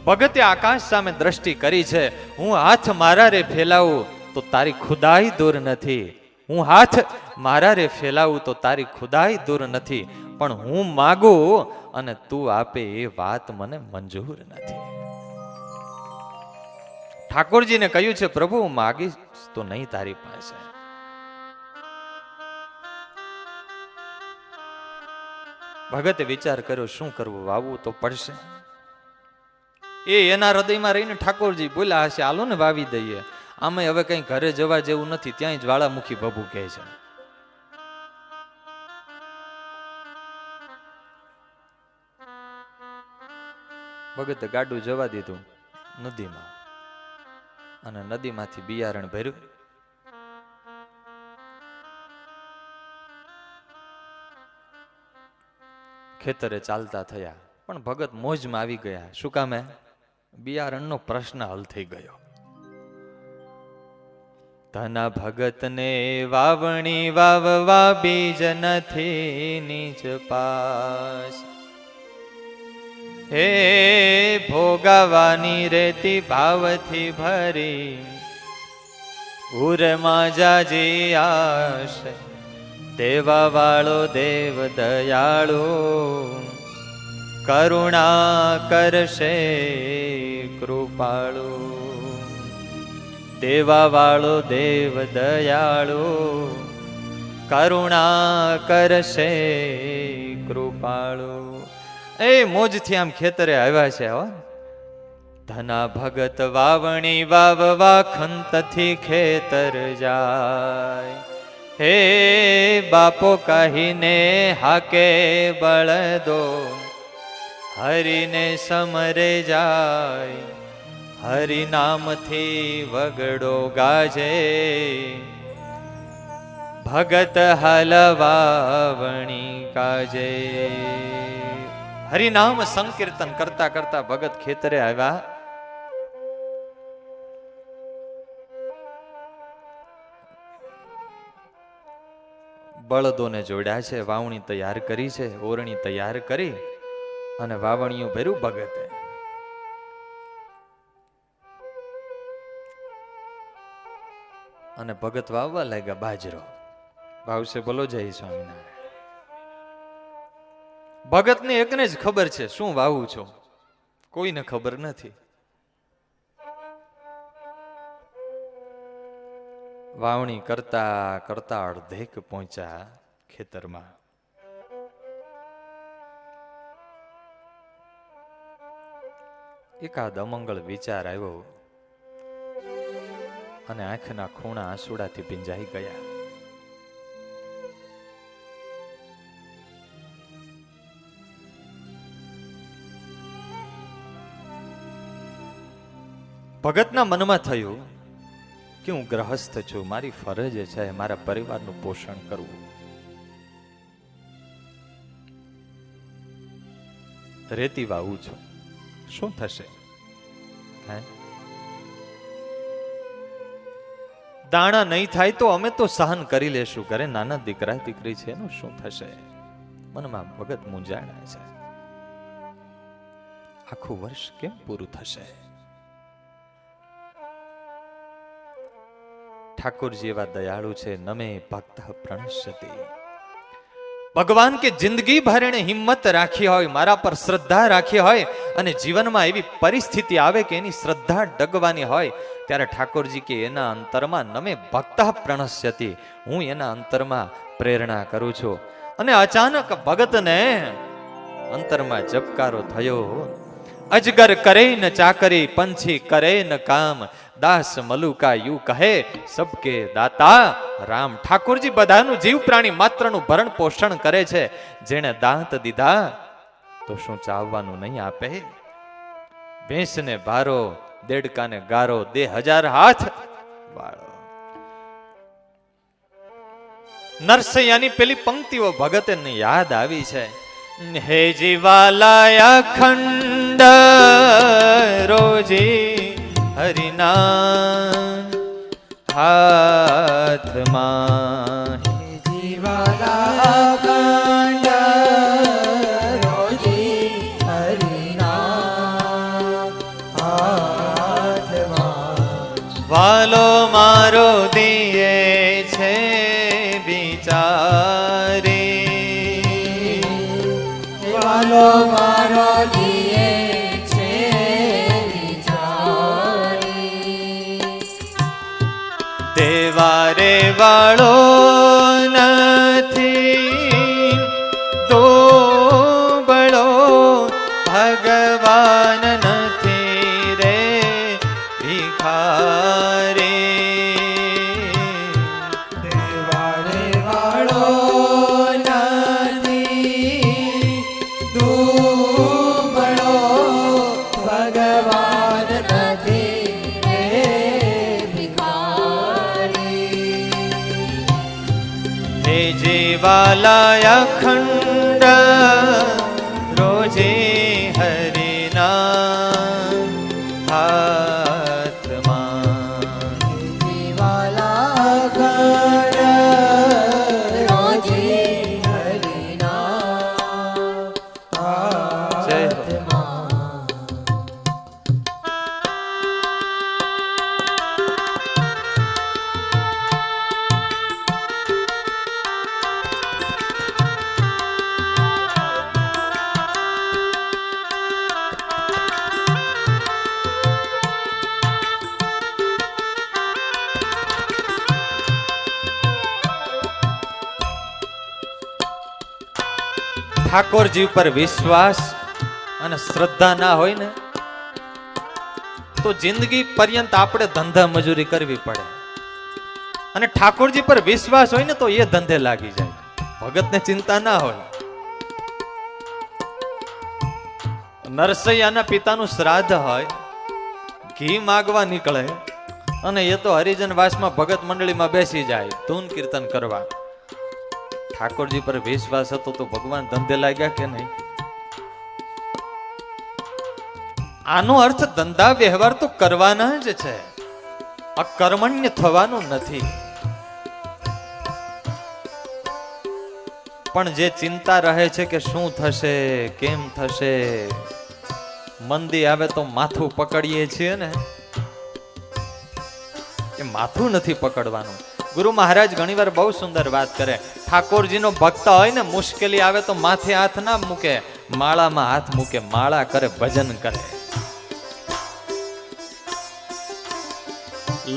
ભગતે આકાશ સામે દ્રષ્ટિ કરી છે. હું હાથ મારા રે ફેલાવું તો તારી ખુદાઈ દૂર નથી. હું હાથ મારા રે ફેલાવું તો તારી ખુદાઈ દૂર નથી. પણ હું માગું અને તું આપે એ વાત મને મંજૂર નથી. ઠાકોરજીને કહ્યું છે પ્રભુ હું માગીશ તો નહીં તારી પાસે. ભગતે વિચાર કર્યો શું કરવું, વાવવું તો પડશે. એના હૃદયમાં રહીને ઠાકોરજી બોલ્યા હશે હાલો ને વાવી દઈએ. આમે હવે કઈ ઘરે જવા જેવું નથી, ત્યાં જ જ્વાળામુખી ભભૂ કહે છે. ભગતે ગાડું જવા દીધું નદીમાં, અને નદીમાંથી બિયારણ ભર્યું. ખેતરે ચાલતા થયા, પણ ભગત મોજમાં આવી ગયા. શું કામે? બિયારણનો પ્રશ્ન હલ થઈ ગયો. ધના ભગતને વાવણી વાવવા બીજ નથી નીચ પાસ. હે ભોગાવાની રેતી ભાવથી ભરી, ઉરમાં જાજી આશ. દેવા વાળો દેવ દયાળુ, કરુણા કરશે કૃપાળુ. દેવા વાળો દેવ દયાળુ, કરુણા કરશે કૃપાળુ. એ મોજથી આમ ખેતરે આવ્યા છે. હો ધના ભગત વાવણી વાવવા ખંતથી ખેતર જાય. હે બાપો કહીને હાકે બળદો, હરિને સમરે જાય. હરિ નામથી વગડો ગાજે, ભગત હલવાવણી કાજે. હરિનામ સંકીર્તન કરતા કરતા ભગત ખેતરે આવ્યા. બળદોને જોડ્યા છે, વાવણી તૈયાર કરી છે, ઓરણી તૈયાર કરી અને વાવણીયું ભર્યું ભગતે. અને ભગત વાવવા લાગ્યા બાજરો. વાવશે બોલો જય સ્વામિનારાયણ. ભગતને એકને જ ખબર છે શું વાવું છો, કોઈને ખબર નથી. વાવણી કરતા કરતા અડધેક પહોંચ્યા ખેતરમાં. એકાદ અમંગળ વિચાર આવ્યો અને આંખના ખૂણા આંસુડાથી ભીંજાઈ ગયા. ભગતના મનમાં થયું કે હું ગ્રહસ્થ છું, મારી ફરજ છે મારા પરિવારનું પોષણ કરવું. રેતી વાવું છું, શું થશે? દાણા નહીં થાય તો અમે તો સહન કરી લેશું. ઘરે નાના દીકરા દીકરી છે, એનું શું થશે? મનમાં ભગત મૂંઝાણા છે. આખું વર્ષ કેમ પૂરું થશે? ઠાકોરજી એવા દયાળુ છે. નમે ભક્ત પ્રણશ્યતિ. ભગવાન કે જિંદગી ભર એને હિંમત રાખી હોય, મારા પર શ્રદ્ધા રાખી હોય, અને જીવનમાં એવી પરિસ્થિતિ આવે કે એની શ્રદ્ધા ડગવાની હોય, ત્યારે ઠાકોરજી કે એના અંતરમાં નમે ભક્ત પ્રણશ્યતિ, હું એના અંતરમાં પ્રેરણા કરું છું. અને અચાનક ભગતને અંતરમાં જપકારો થયો. અજગર કરે ન ચાકરી, પંછી કરે ન કામ, દાસ મલુકા યુ કહે સબકે દાતા રામ. ઠાકોરજી બધાનું જીવ પ્રાણી માત્રનું ભરણ પોષણ કરે છે. જેણે દાંત દીધા તો શું ચાવવાનું નહીં આપે? ભેંસને ભારો, દેડકાને ગારો, 1000 હાથ વાળો. નરસૈયાની પેલી પંક્તિઓ ભગતને યાદ આવી છે. હે જીવાલાય અખંડ રોજી હરિના હાથમાં. જીવાલા અખંડ રોજી હરિના હાથમાં. વાલો મારો દિયે છે વિચારી, વાલો મારો દિયે છે વિચારી. દેવારે વાળો નથી, તો બળો ભગવાન નથી રે ભિખારી. દેવારે વાળો નથી, દુબળો ભગવાન નથી રે ભિખારી. હે જીવાલા અખંડ રોજે હરિના હાથમાં. જીવાલા અખંડ રોજી હરિના જય હો. હાથમાં. ઠાકોરજી ઉપર વિશ્વાસ અને શ્રદ્ધા ના હોય ને તો જિંદગી પર્યંત આપણે ધંધા મજૂરી કરવી પડે. અને ઠાકોરજી પર વિશ્વાસ હોય ને તો એ ધંધે લાગી જાય. ભગતને ચિંતા ના હોય. નરસૈયાના પિતાનું શ્રાદ્ધ હોય, ઘી માગવા નીકળે અને એ તો હરિજન વાસમાં ભગત મંડળીમાં બેસી જાય ધૂન કીર્તન કરવા. ઠાકોરજી પર વિશ્વાસ હતો તો ભગવાન ધંધે લાગ્યા કે નહીં? આનો અર્થ ધંધા વ્યવહાર તો કરવાના જ છે, અકર્મણ્ય થવાનું નથી. પણ જે ચિંતા રહે છે કે શું થશે, કેમ થશે, મંદી આવે તો માથું પકડીએ છીએ ને, એ માથું નથી પકડવાનું. ગુરુ મહારાજ ઘણીવાર બહુ સુંદર વાત કરે. ઠાકોરજીનો ભક્ત હોય ને, મુશ્કેલી આવે તો માથે હાથ ના મૂકે, માળામાં હાથ મૂકે, માળા કરે, ભજન કરે.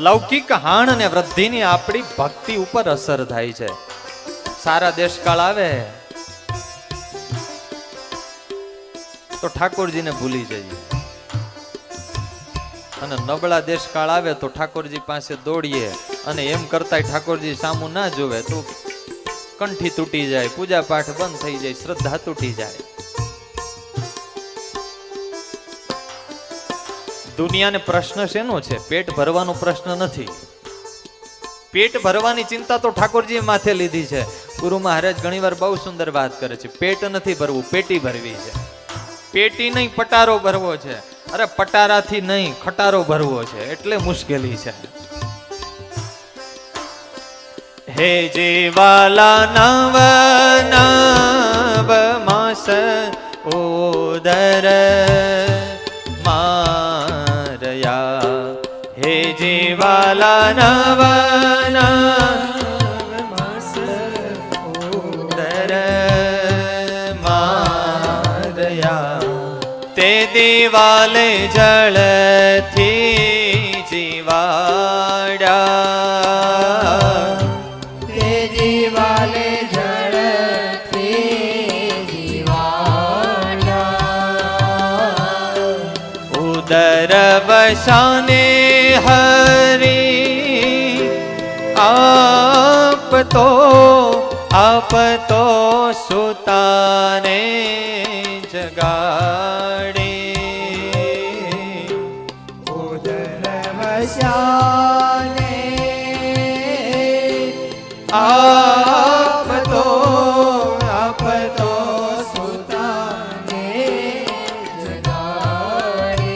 લૌકિક હાણ અને વૃદ્ધિની આપણી ભક્તિ ઉપર અસર થાય છે. સારા દેશકાળ આવે તો ઠાકોરજીને ભૂલી જઈએ, અને નબળા દેશકાળ આવે તો ઠાકોરજી પાસે દોડીએ, અને એમ કરતા ઠાકોરજી સામું ના જોવે તો કંઠી તૂટી જાય, પૂજા પાઠ બંધ થઈ જાય, શ્રદ્ધા તૂટી જાય. દુનિયાને પ્રશ્ન શેનો છે? પેટ ભરવાનો પ્રશ્ન નથી. પેટ ભરવાની ચિંતા તો ઠાકોરજીએ માથે લીધી છે. ગુરુ મહારાજ ઘણીવાર બહુ સુંદર વાત કરે છે. પેટ નથી ભરવું, પેટી ભરવી છે. પેટી નહીં, પટારો ભરવો છે. અરે પટારાથી નહીં, ખટારો ભરવો છે, એટલે મુશ્કેલી છે. હે જીવાલા નવ નવ માસ ઉદર મારયા, હે જીવાલા નવ નવ માસ ઉદર મારયા, તે દિવાલે જળથી જીવાડ્યા, તે દિવાલે જળથી જીવાડ્યા, ઉદર વસાને હરી આપતો સુતાને જગાડે, ઉદર વસાને આપતો સુતાને જગાડે,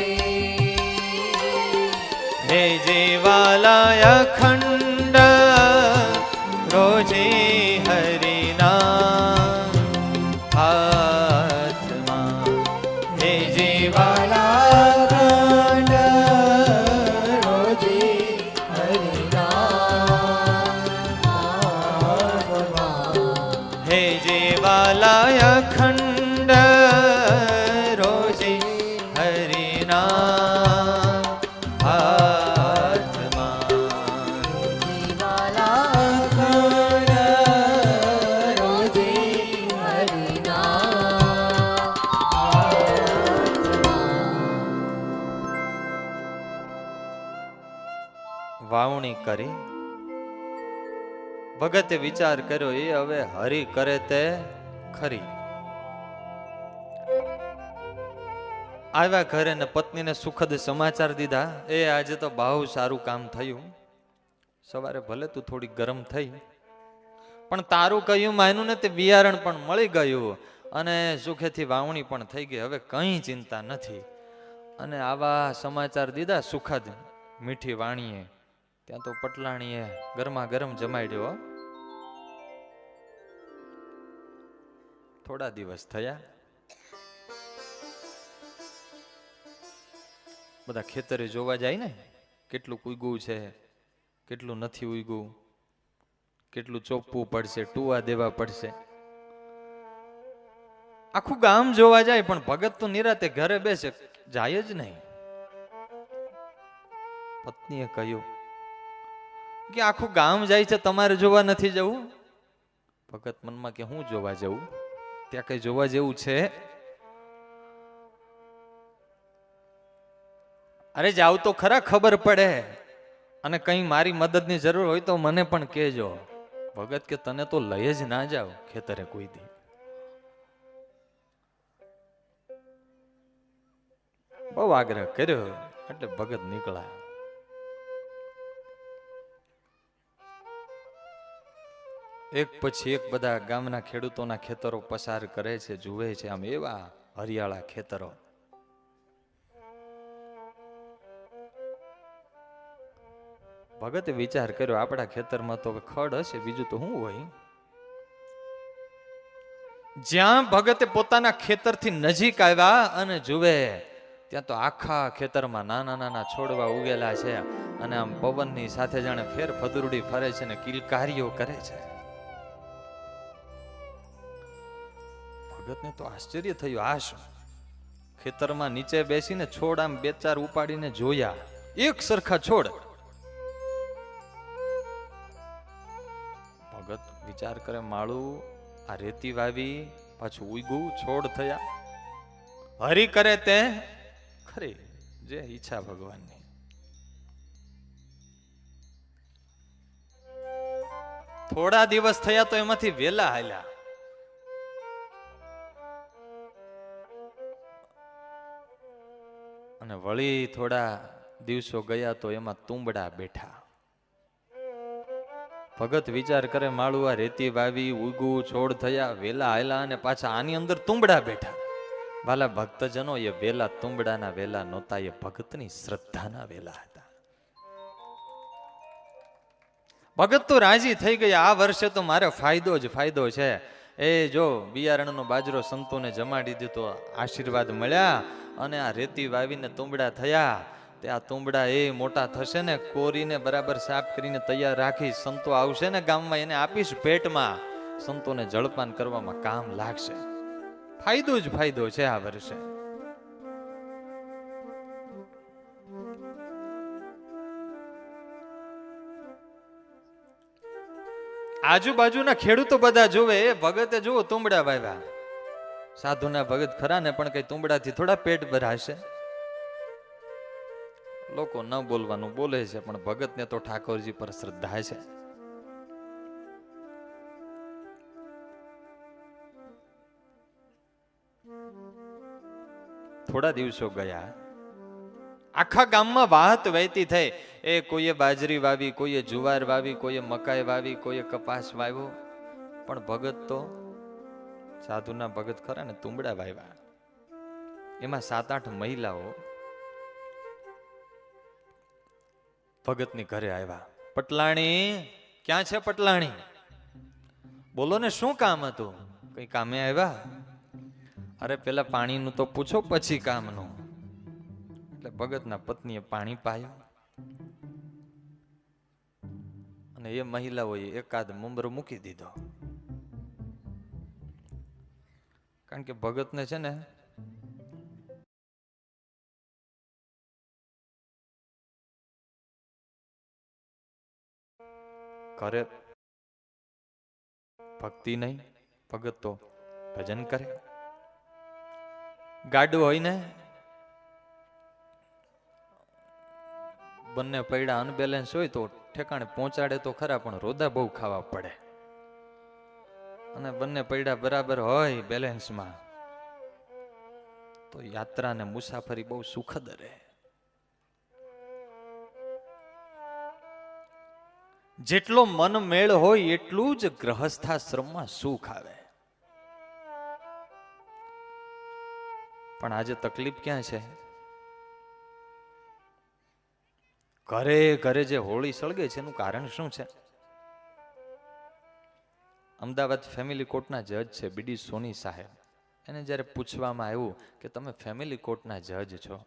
હે જીવાલા અખંડ રોજે હરિના હાથમાં, હે જીવાલા રોજી હરિનામ, હે જીવાલા અખંડ રોજે હરિના હાથમાં, વાવણી કરી. ભગતે વિચાર કર્યો, એ હવે હરી કરે તે ખરી. આવ્યા ઘરે ને પત્નીને સુખદ સમાચાર દીધા. એ આજે તો બહુ સારું કામ થયું. સવારે ભલે તું થોડી ગરમ થઈ, પણ તારું કહ્યું માયનું ને તે બિયારણ પણ મળી ગયું, અને સુખેથી વાવણી પણ થઈ ગઈ. હવે કઈ ચિંતા નથી. અને આવા સમાચાર દીધા સુખદ મીઠી વાણીએ. ત્યાં તો પટલાણીએ ગરમા ગરમ જમાડ્યો. થોડા દિવસ થયા, બધા ખેતરે જોવા જાય ને, કેટલું ઉગ્યું છે, કેટલું નથી ઉગ્યું, કેટલું ચોપવું પડશે, ટુવા દેવા પડશે. આખું ગામ જોવા જાય, પણ ભગત તો નિરાતે ઘરે બેસે, જાય જ નહીં. પત્નીએ કહ્યું કે આખું ગામ જાય છે, તમારે જોવા નથી જવું? ભગત મનમાં કે હું જોવા જવું, ત્યાં કઈ જોવા જેવું છે? અરે જાવ તો ખરા, ખબર પડે, અને કઈ મારી મદદની જરૂર હોય તો મને પણ કહેજો. ભગત કે તને તો લઈ જ ના જાવ ખેતરે કોઈ દી. બહુ આગ્રહ કર્યો એટલે ભગત નીકળ્યા. એક પછી એક બધા ગામના ખેડૂતોના ખેતરો પસાર કરે છે, જુએ છે. આમ એવા હરિયાળા ખેતરો. ભગતે વિચાર કર્યો, આપણા ખેતરમાં તો ખડ હશે, બીજું તો શું હોય? જ્યાં ભગતે પોતાના ખેતરથી નજીક આવ્યા અને જુએ ત્યાં તો આખા ખેતરમાં નાના નાના છોડવા ઉગેલા છે અને આમ પવનની સાથે જાણે ફેર ફદુરડી ફરે છે ને કિલકારીઓ કરે છે. ભગતને તો આશ્ચર્ય થયું, આ શું? ખેતરમાં નીચે બેસીને છોડ આમ બે ચાર ઉપાડીને જોયા, એક સરખા છોડ. ભગત વિચાર કરે, માળું આ રેતી વાવી પાછું ઉગ્યું છોડ થયા. હરી કરે તે ખરી, જે ઈચ્છા ભગવાનની. થોડા દિવસ થયા તો એમાંથી વેલા હાલ્યા. અને વળી થોડા દિવસો ગયા તો એમાં તુંબડા બેઠા. ભગત વિચાર કરે, માળું આ રેતી વાવી ઉગું છોડ થયા, વેલા હાલ્યા અને પાછા આની અંદર તુંબડા બેઠા. વાલા ભક્તજનો, એ વેલા તુંબડાના વેલા નહોતા, એ ભગતની શ્રદ્ધાના વેલા હતા. ભગત તો રાજી થઈ ગયા, આ વર્ષે તો મારે ફાયદો જ ફાયદો છે. એ જો બિયારણનો બાજરો સંતોને જમાડી દીધો, આશીર્વાદ મળ્યા અને આ રેતી વાવીને તુંબડા થયા. તે આ તુંબડા એ મોટા થશે ને, કોરીને બરાબર સાફ કરીને તૈયાર રાખી, સંતો આવશે ને ગામમાં, એને આપીશ ભેટમાં. સંતોને જળપાન કરવામાં કામ લાગશે. ફાયદો જ ફાયદો છે આ વર્ષે. આજુબાજુના ખેડૂતો બધા જોવે, ભગતે જુઓ તુંબડા વાવ્યા. સાધુના ભગત ખરા ને, પણ કઈ તુંબડાથી થોડા પેટ ભરાશે. લોકો ન બોલવાનું બોલે છે, પણ ભગતને તો ઠાકોરજી પર શ્રદ્ધા છે. થોડા દિવસો ગયા, આખા ગામમાં વાત વહેતી થઈ. એ કોઈએ બાજરી વાવી, કોઈએ જુવાર વાવી, કોઈએ મકાઈ વાવી, કોઈએ કપાસ વાવ્યો, પણ ભગત તો સાધુના ભગત ખરા ને તુંબડા વાવ્યા. એમાં 7-8 મહિલાઓ ભગતની ઘરે આવ્યા. પટલાણી ક્યાં છે? પટલાણી બોલો ને, શું કામ હતું? કઈ કામે આવ્યા? અરે પેલા પાણીનું તો પૂછો, પછી કામનું. એટલે ભગતના પત્નીએ પાણી પાયું અને એ મહિલાઓએ એકાદ મુમરો મૂકી દીધો. કારણ કે ભગતને છે ને ઘરે ભક્તિ નહીં, ભગત તો ભજન કરે. ગાડું હોય ને, બંને પૈડા અનબેલેન્સ હોય તો ઠેકાણે પહોંચાડે તો ખરા, પણ રોદા બહુ ખાવા પડે. અને બંને પૈડા બરાબર હોય બેલેન્સમાં તો યાત્રા ને મુસાફરી બહુ સુખદ રહે. જેટલો મન મેળ હોય એટલું જ ગ્રહસ્થાશ્રમમાં સુખ આવે. પણ આજે તકલીફ ક્યાં છે? ઘરે ઘરે જે હોળી સળગે છે એનું કારણ શું છે? અમદાવાદ ફેમિલી કોર્ટના જજ છે બીડી સોની સાહેબ, એને જ્યારે પૂછવામાં આવ્યું કે તમે ફેમિલી કોર્ટના જજ છો,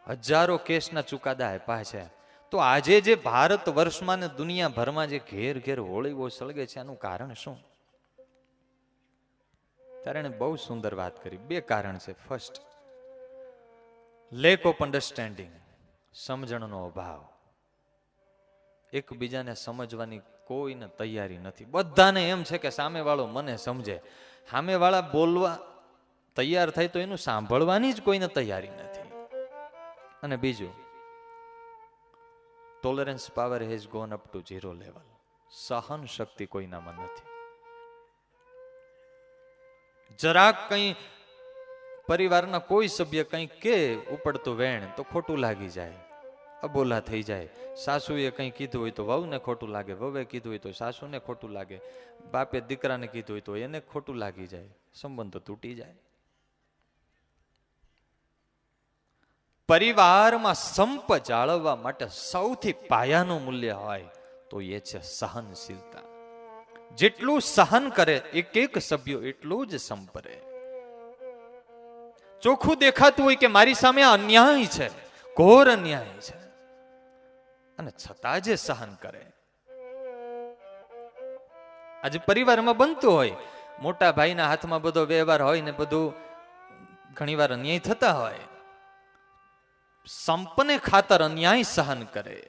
હજારો કેસના ચુકાદા આપ્યા છે, તો આજે જે ભારત વર્ષમાં ને દુનિયાભરમાં જે ઘેર ઘેર હોળીઓ સળગે છે એનું કારણ શું? ત્યારે એને બહુ સુંદર વાત કરી. 2 કારણ છે. ફર્સ્ટ, લેક ઓફ અન્ડરસ્ટેન્ડિંગ, સમજણનો અભાવ. એકબીજાને સમજવાની કોઈને તૈયારી નથી. બધાને એમ છે કે સામેવાળો મને સમજે. સામેવાળા બોલવા તૈયાર થાય તો એનું સાંભળવાની જ કોઈને તૈયારી નથી. અને બીજું, tolerance power has gone up to 0 level. સહન શક્તિ કોઈનામાં નથી. જરાક કંઈ પરિવારના કોઈ સભ્ય કંઈ કે ઉપડતું વેણ તો ખોટું લાગી જાય, અબોલા થઈ જાય. સાસુએ કંઈ કીધું હોય તો વહુને ખોટું લાગે, વહુએ કીધું હોય તો સાસુને ખોટું લાગે, બાપે દીકરાને કીધું હોય તો એને ખોટું લાગી જાય, સંબંધો તૂટી જાય. પરિવારમાં સંપ જાળવવા માટે સૌથી પાયાનું મૂલ્ય હોય તો એ છે સહનશીલતા. જેટલું સહન કરે એક એક સભ્યો એટલું જ સંપરે. ચોખ્ખું દેખાતું હોય કે મારી સામે અન્યાય છે, ઘોર અન્યાય છે, અને છતાં જે સહન કરે. આજે પરિવારમાં બનતું હોય, મોટા ભાઈના હાથમાં બધો વ્યવહાર હોય ને બધું ઘણીવાર અન્યાય થતા હોય, સંપને ખાતર અન્યાય સહન કરે.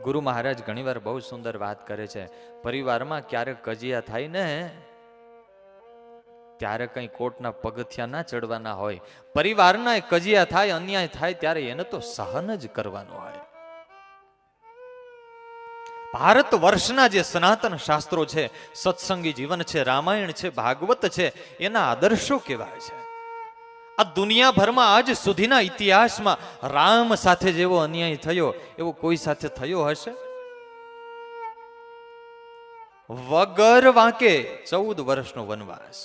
ગુરુ મહારાજ ઘણીવાર બહુ સુંદર વાત કરે છે. પરિવારમાં ક્યારેક કજિયા થાય ને ત્યારે કઈ કોર્ટના પગથિયા ના ચડવાના હોય. પરિવારના કજિયા થાય, અન્યાય થાય ત્યારે એને તો સહન જ કરવાનું હોય. ભારત વર્ષના જે સનાતન શાસ્ત્રો છે, સત્સંગી જીવન છે, રામાયણ છે, ભાગવત છે, એના આદર્શો કેવા છે. આ દુનિયાભરમાં આજ સુધીના ઇતિહાસમાં રામ સાથે જેવો અન્યાય થયો એવો કોઈ સાથે થયો હશે? વગર વાંકે 14 વર્ષનો વનવાસ.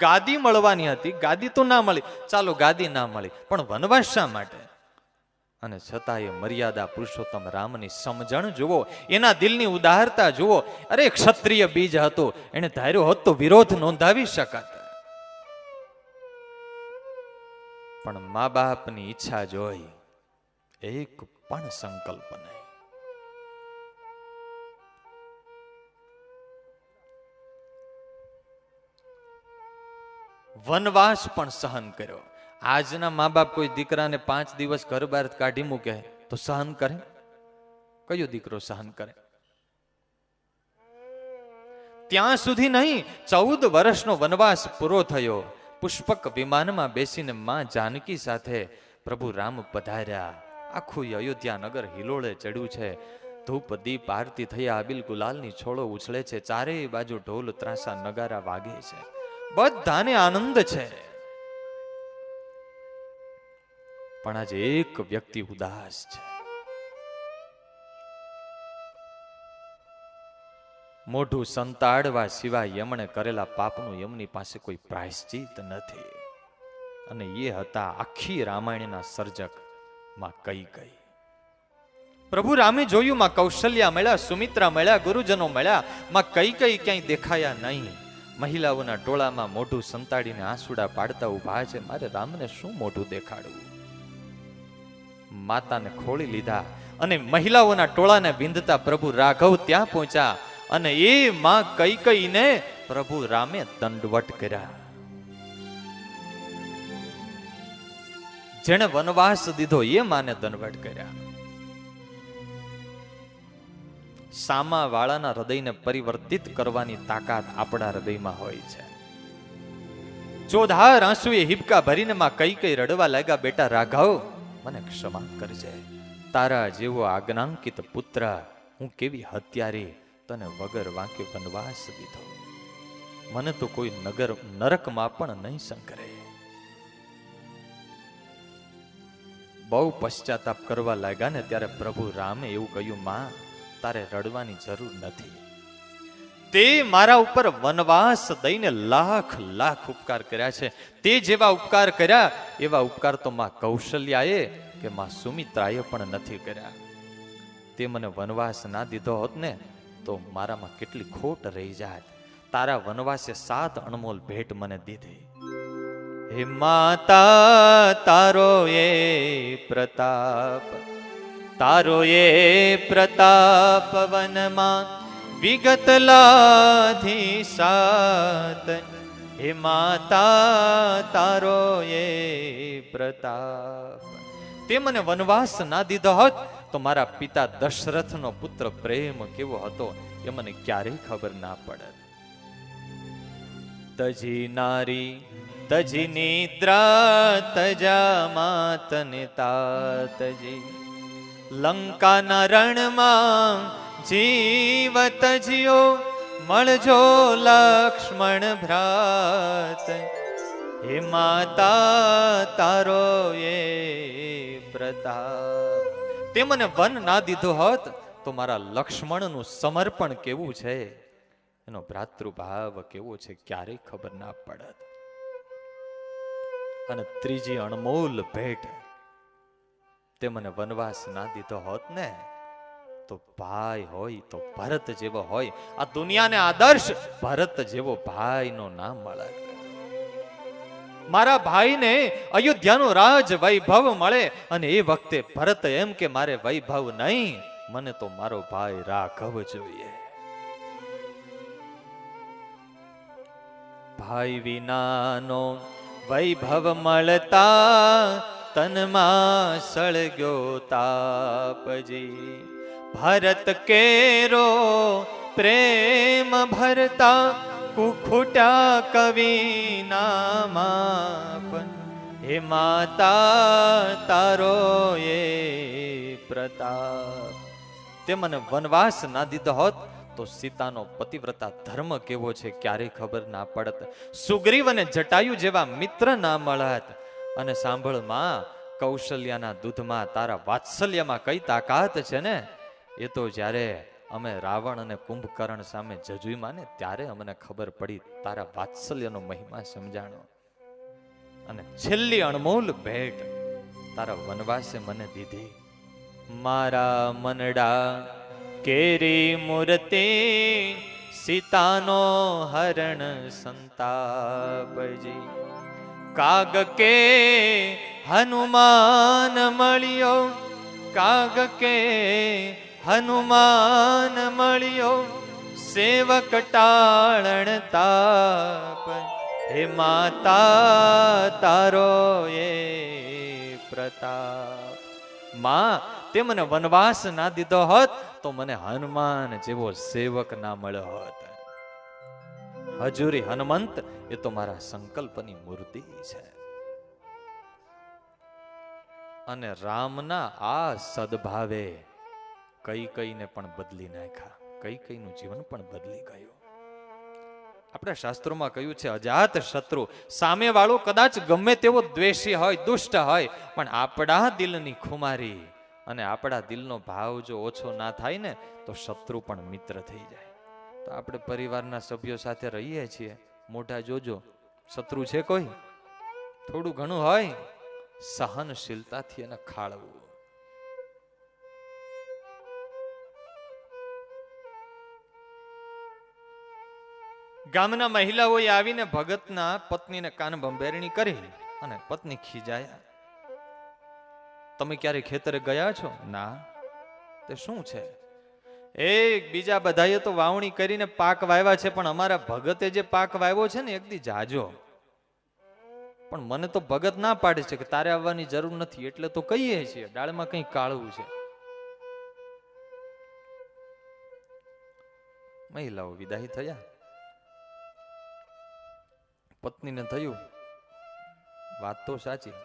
ગાદી મળવાની હતી, ગાદી તો ના મળી, ચાલો ગાદી ના મળી, પણ વનવાસ શા માટે? અને છતાં એ મર્યાદા પુરુષોત્તમ રામની સમજણ જુઓ, એના દિલની ઉદારતા જુઓ. અરે ક્ષત્રિય બીજ હતો, એને ધાર્યો હોત તો વિરોધ નોંધાવી શકાત, પણ મા બાપની ઈચ્છા જોઈ એક પણ સંકલ્પ નહીં. વનવાસ પણ સહન કર્યો. આજના મા બાપ કોઈ દીકરાને 5 દિવસ ઘર બહાર કાઢી મૂકે તો સહન કરે? કયો દીકરો સહન કરે? ત્યાં સુધી નહીં, 14 વર્ષનો વનવાસ પૂરો થયો. પુષ્પક વિમાનમાં બેસીને માં જાનકી સાથે પ્રભુ રામ પધાર્યા. આખું અયોધ્યા નગર હિલોળે ચડ્યું છે. ધૂપ દીપ આરતી થયા, અબીલ ગુલાલની છોડો ઉછળે છે, ચારેય બાજુ ઢોલ ત્રાસા નગારા વાગે છે, બધાને આનંદ છે. પણ આજે એક વ્યક્તિ ઉદાસ છે. મોઢું સંતાડવા સિવાય એમણે કરેલા પાપનું એમની પાસે કોઈ પ્રાયશ્ચિત નથી. અને એ હતા આખી રામાયણના સર્જક માં કૈકેયી. પ્રભુ રામે જોયું, માં કૌશલ્યા મળ્યા, સુમિત્રા મળ્યા, ગુરુજનો મળ્યા, માં કૈકેયી ક્યાંય દેખાયા નહીં. મહિલાઓના ટોળામાં મોઢું સંતાડીને આંસુડા પાડતા ઉભા છે. મારે રામને શું મોઢું દેખાડવું? માતાને ખોળી લીધા અને મહિલાઓના ટોળાને વિંધતા પ્રભુ રાઘવ ત્યાં પહોંચ્યા. અને એ માં કૈકેયીને પ્રભુ રામે દંડવટ કર્યા. જેણે વનવાસ દીધો એ માને દંડવટ કર્યા. સામા વાળાના હૃદયને પરિવર્તિત કરવાની તાકાત આપણા હૃદયમાં હોય છે. ચોધાર આંસુએ હિબકા ભરીને માં કૈકેયી રડવા લાગ્યા, બેટા રાઘવ, મને ક્ષમા કરજે. તારા જેવો આજ્ઞાંકિત પુત્ર હું કેવી હત્યારી તને વગર વાંકે વનવાસ દીધો. મને તો કોઈ નરકમાં પણ નહીં સંકરે. બહુ પશ્ચાતાપ કરવા લાગ્યા ને ત્યારે પ્રભુ રામે એવું કહ્યું, માં તારે રડવાની જરૂર નથી. તે મારા ઉપર વનવાસ દઈને લાખ લાખ ઉપકાર કર્યા છે. તે જેવા ઉપકાર કર્યા એવા ઉપકાર તો માં કૌશલ્યાએ કે માં સુમિત્રાએ પણ નથી કર્યા. તે મને વનવાસ ના દીધો હોત ને તો મારામાં કેટલી ખોટ રહી જાત. તારા વનવાસે 7 અણમોલ ભેટ મને દીધી. હે માતા તારો એ પ્રતાપ, તારો એ પ્રતાપ વનમાં વિગત લાધી 7. હે માતા તારો એ પ્રતાપ. તે મને વનવાસ ના દીધો હોત તો મારા પિતા દશરથનો પુત્ર પ્રેમ કેવો હતો એ મને ક્યારેય ખબર ના પડત. તજી નારી તજી નિદ્રા તજા માતને તાતજી, લંકાના રણમાં જીવ તજ્યો મળજો લક્ષ્મણ ભ્રાત. હે માતા તારો એ પ્રતાપ. તે મને વન ના દીધો હોત તો મારા લક્ષ્મણનું સમર્પણ કેવું છે, એનો ભ્રાતૃભાવ કેવો છે ક્યારેય ખબર ના પડત. અને ત્રીજી અણમોલ ભેટ, તે મને વનવાસ ના દીધો હોત ને તો ભાઈ હોય તો ભરત જેવો હોય. આ દુનિયાને આદર્શ ભરત જેવો ભાઈનો નામ મળે. મારા ભાઈને અયોધ્યાનું રાજ વૈભવ મળે અને એ વખતે ભરત એમ કે મારે વૈભવ નહીં, મને તો મારો ભાઈ રાઘવ જોઈએ. ભાઈ વિનાનો વૈભવ મળતા તનમાં સળગ્યો તાપજી. ભરત કેરો પ્રેમ ભરતા કુખુટા કવિ નામાપ. હે માતા તારો એ પ્રતાપ. તે મને વનવાસ ના દીધો હોત તો સીતાનો પતિવ્રતા ધર્મ કેવો છે ક્યારે ખબર ના પડત. સુગ્રીવ અને જટાયુ જેવા મિત્ર ના મળત. અને સાંભળ માં, કૌશલ્યાના દૂધમાં તારા વાત્સલ્યમાં કઈ તાકાત છે ને, એ તો જ્યારે અમે રાવણ અને કુંભકર્ણ સામે જજુઈમાં ને ત્યારે અમને ખબર પડી. તારા વાત્સલ્યનો મહિમા સમજાણો. અને છેલ્લી અણમોલ ભેટ તારા વનવાસે મને દીધી. મારા મનડા કેરી મૂર્તિ સીતાનો હરણ સંતાપજી. કાગ કે હનુમાન મળ્યો, કાગ કે હનુમાન મળ્યો, સેવક ટાળણ તાપ. હે માતા તારો એ પ્રતાપ. માં, તે મને વનવાસ ના દીધો હોત તો મને હનુમાન જેવો સેવક ના મળ્યો હોત. હજુરી હનુમંત એ તો મારા સંકલ્પની મૂર્તિ છે. અને રામના આ સદભાવે કઈ કઈને પણ બદલી નાખ્યા. કઈ કઈનું જીવન પણ બદલી ગયું. આપણા શાસ્ત્રોમાં કહ્યું છે અજાત શત્રુ. સામે વાળો કદાચ ગમે તેવો દ્વેષી હોય, દુષ્ટ હોય, પણ આપણા દિલની ખુમારી અને આપણા દિલનો ભાવ જો ઓછો ના થાય ને તો શત્રુ પણ મિત્ર થઈ જાય. તો આપણે પરિવારના સભ્યો સાથે રહીએ છીએ, મોઢા જોજો, શત્રુ છે કોઈ? થોડું ઘણું હોય, સહનશીલતાથી એને ખાળવું. ગામના મહિલાઓએ આવીને ભગતના પત્નીને કાન ભંભેરણી કરી અને પત્ની ખીજાયા. તમે ક્યારે ખેતરે ગયા છો? ના. તે શું છે? બીજા બધાએ તો વાવણી કરીને પાક વાવ્યા છે, પણ અમારા ભગતે જે પાક વાવ્યો છે ને એકદી જાજો. પણ મને તો ભગત ના પાડે છે કે તારે આવવાની જરૂર નથી, એટલે તો કહીએ છીએ ડાળમાં કંઈ કાળવું છે. મહિલાઓ વિદાય થયા. પત્નીને થયું વાત તો સાચી,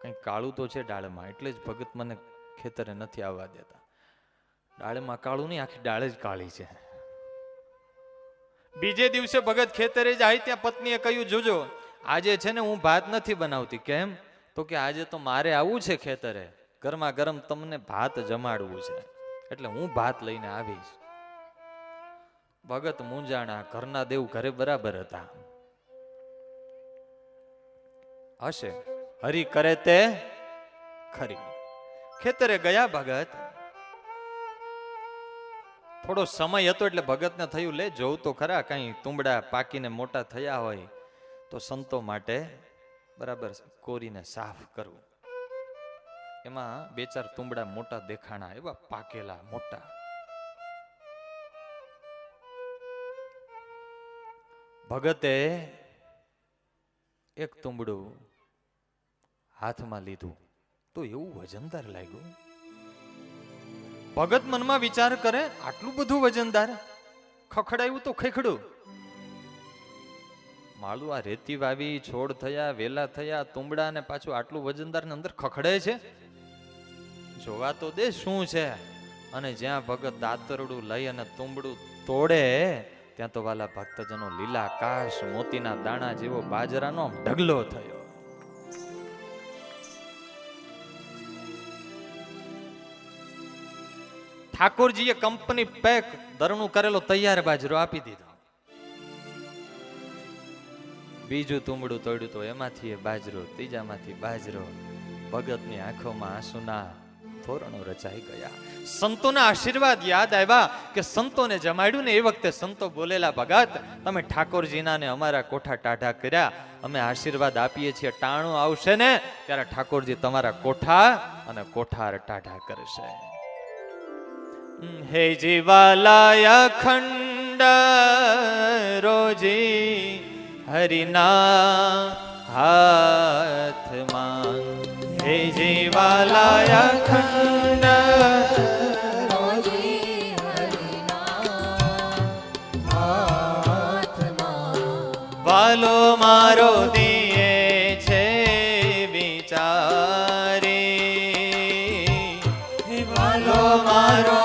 કંઈ કાળું તો છે ડાળમાં, એટલે જ ભગત મને ખેતરે નથી આવવા દેતા. ડાળમાં કાળું નહીં, આખી ડાળ જ કાળી છે. બીજે દિવસે ભગત ખેતરે જાય ત્યાં પત્નીએ કહ્યું જોજો આજે છે ને હું ભાત નથી બનાવતી. કેમ? તો કે આજે તો મારે આવવું છે ખેતરે, ગરમા ગરમ તમને ભાત જમાડવું છે, એટલે હું ભાત લઈને આવીશ. ભગત મૂંઝાણા. ઘરના દેવ ઘરે બરાબર હતા. હશે, હરી કરે તે ખરી. ખેતરે ગયા ભગત. થોડો સમય હતો એટલે ભગતને થયું લે જોઉં તો ખરા, કઈ તુંબડા પાકીને મોટા થયા હોય તો સંતો માટે બરાબર કોરીને સાફ કરવું. એમાં બે ચાર તુંબડા મોટા દેખાણા, એવા પાકેલા મોટા. ભગતે એક તુંબડું હાથમાં લીધું તો એવું વજનદાર લાગ્યું. ભગત મનમાં વિચાર કરે આટલું બધું વજનદાર, ખખડાયું તો ખેખડું. માળું આ રેતી વાવી, છોડ થયા, વેલા થયા, તુંબડા ને પાછું આટલું વજનદાર ને અંદર ખખડે છે. જોવા તો દે શું છે. અને જ્યાં ભગત દાતરડું લઈ અને તુંબડું તોડે ત્યાં તો વાલા ભક્તજનો લીલા કાશ મોતીના દાણા જેવો બાજરાનો ઢગલો થયો. ઠાકોરજીએ કંપની પેક દરણું કરેલો તૈયાર બાજરો આપી દીધો. બીજું તુંબડું તોડ્યું તો એમાંથી બાજરો, ત્રીજામાંથી બાજરો. ભગતની આંખોમાં આંસુના તોરણો રચાઈ ગયા. સંતોના આશીર્વાદ યાદ આવ્યા કે સંતોને જમાડ્યું ને એ વખતે સંતો બોલેલા, ભગત તમે ઠાકોરજીના ને અમારા કોઠા ટાઢા કર્યા, અમે આશીર્વાદ આપીએ છીએ, ટાણું આવશે ને ત્યારે ઠાકોરજી તમારા કોઠા અને કોઠાર ટાઢા કરશે. હે જીવાલાય અખંડ રોજી હરિના હાથમાં, હે જીવાલાય અખંડ વાલો મારો દિયે છે વિચારી, વાલો મારો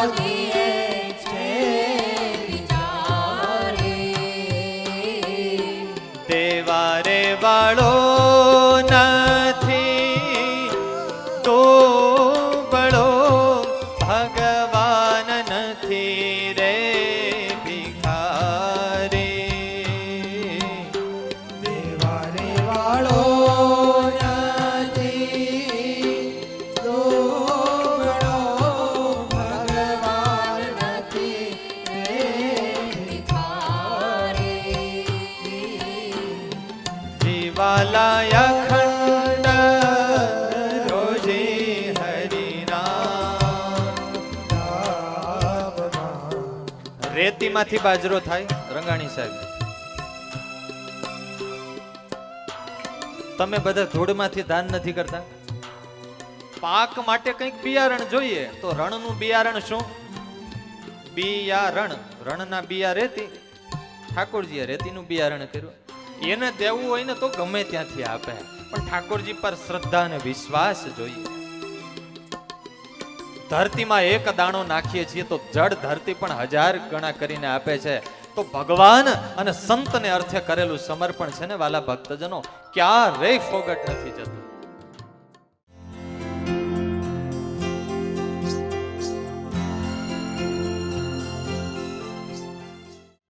તેવારે વાળો નથી, તો બળો ભગવાન નથી રે ભિખારી. દેવારે વાળો નથી, દોબળો ભગવાન નથી રે ભિખારી. જીવાલાય અખંડ રોજી હરિનામ. રેતીમાંથી બાજરો થાય રંગાણી સાહેબ, તમે બધા ધૂળમાંથી ધાન નથી કરતા. પાક માટે કંઈક બિયારણ જોઈએ તો રણનું બિયારણ શું? બિયારણ, રણના બિયા રેતી. ઠાકોરજીએ રેતીનું બિયારણ કર્યું. એને દેવું હોય ને તો ગમે ત્યાંથી આપે, પણ ઠાકોરજી પર શ્રદ્ધા અને વિશ્વાસ જોઈએ. ધરતીમાં એક દાણો નાખીએ છીએ તો જડ ધરતી પણ 1000 ગણા કરીને આપે છે. તો ભગવાન અને સંતને અર્થે કરેલું સમર્પણ છે ને વાલા ભક્તજનો, ક્યારેય ફોગટ નથી જતું.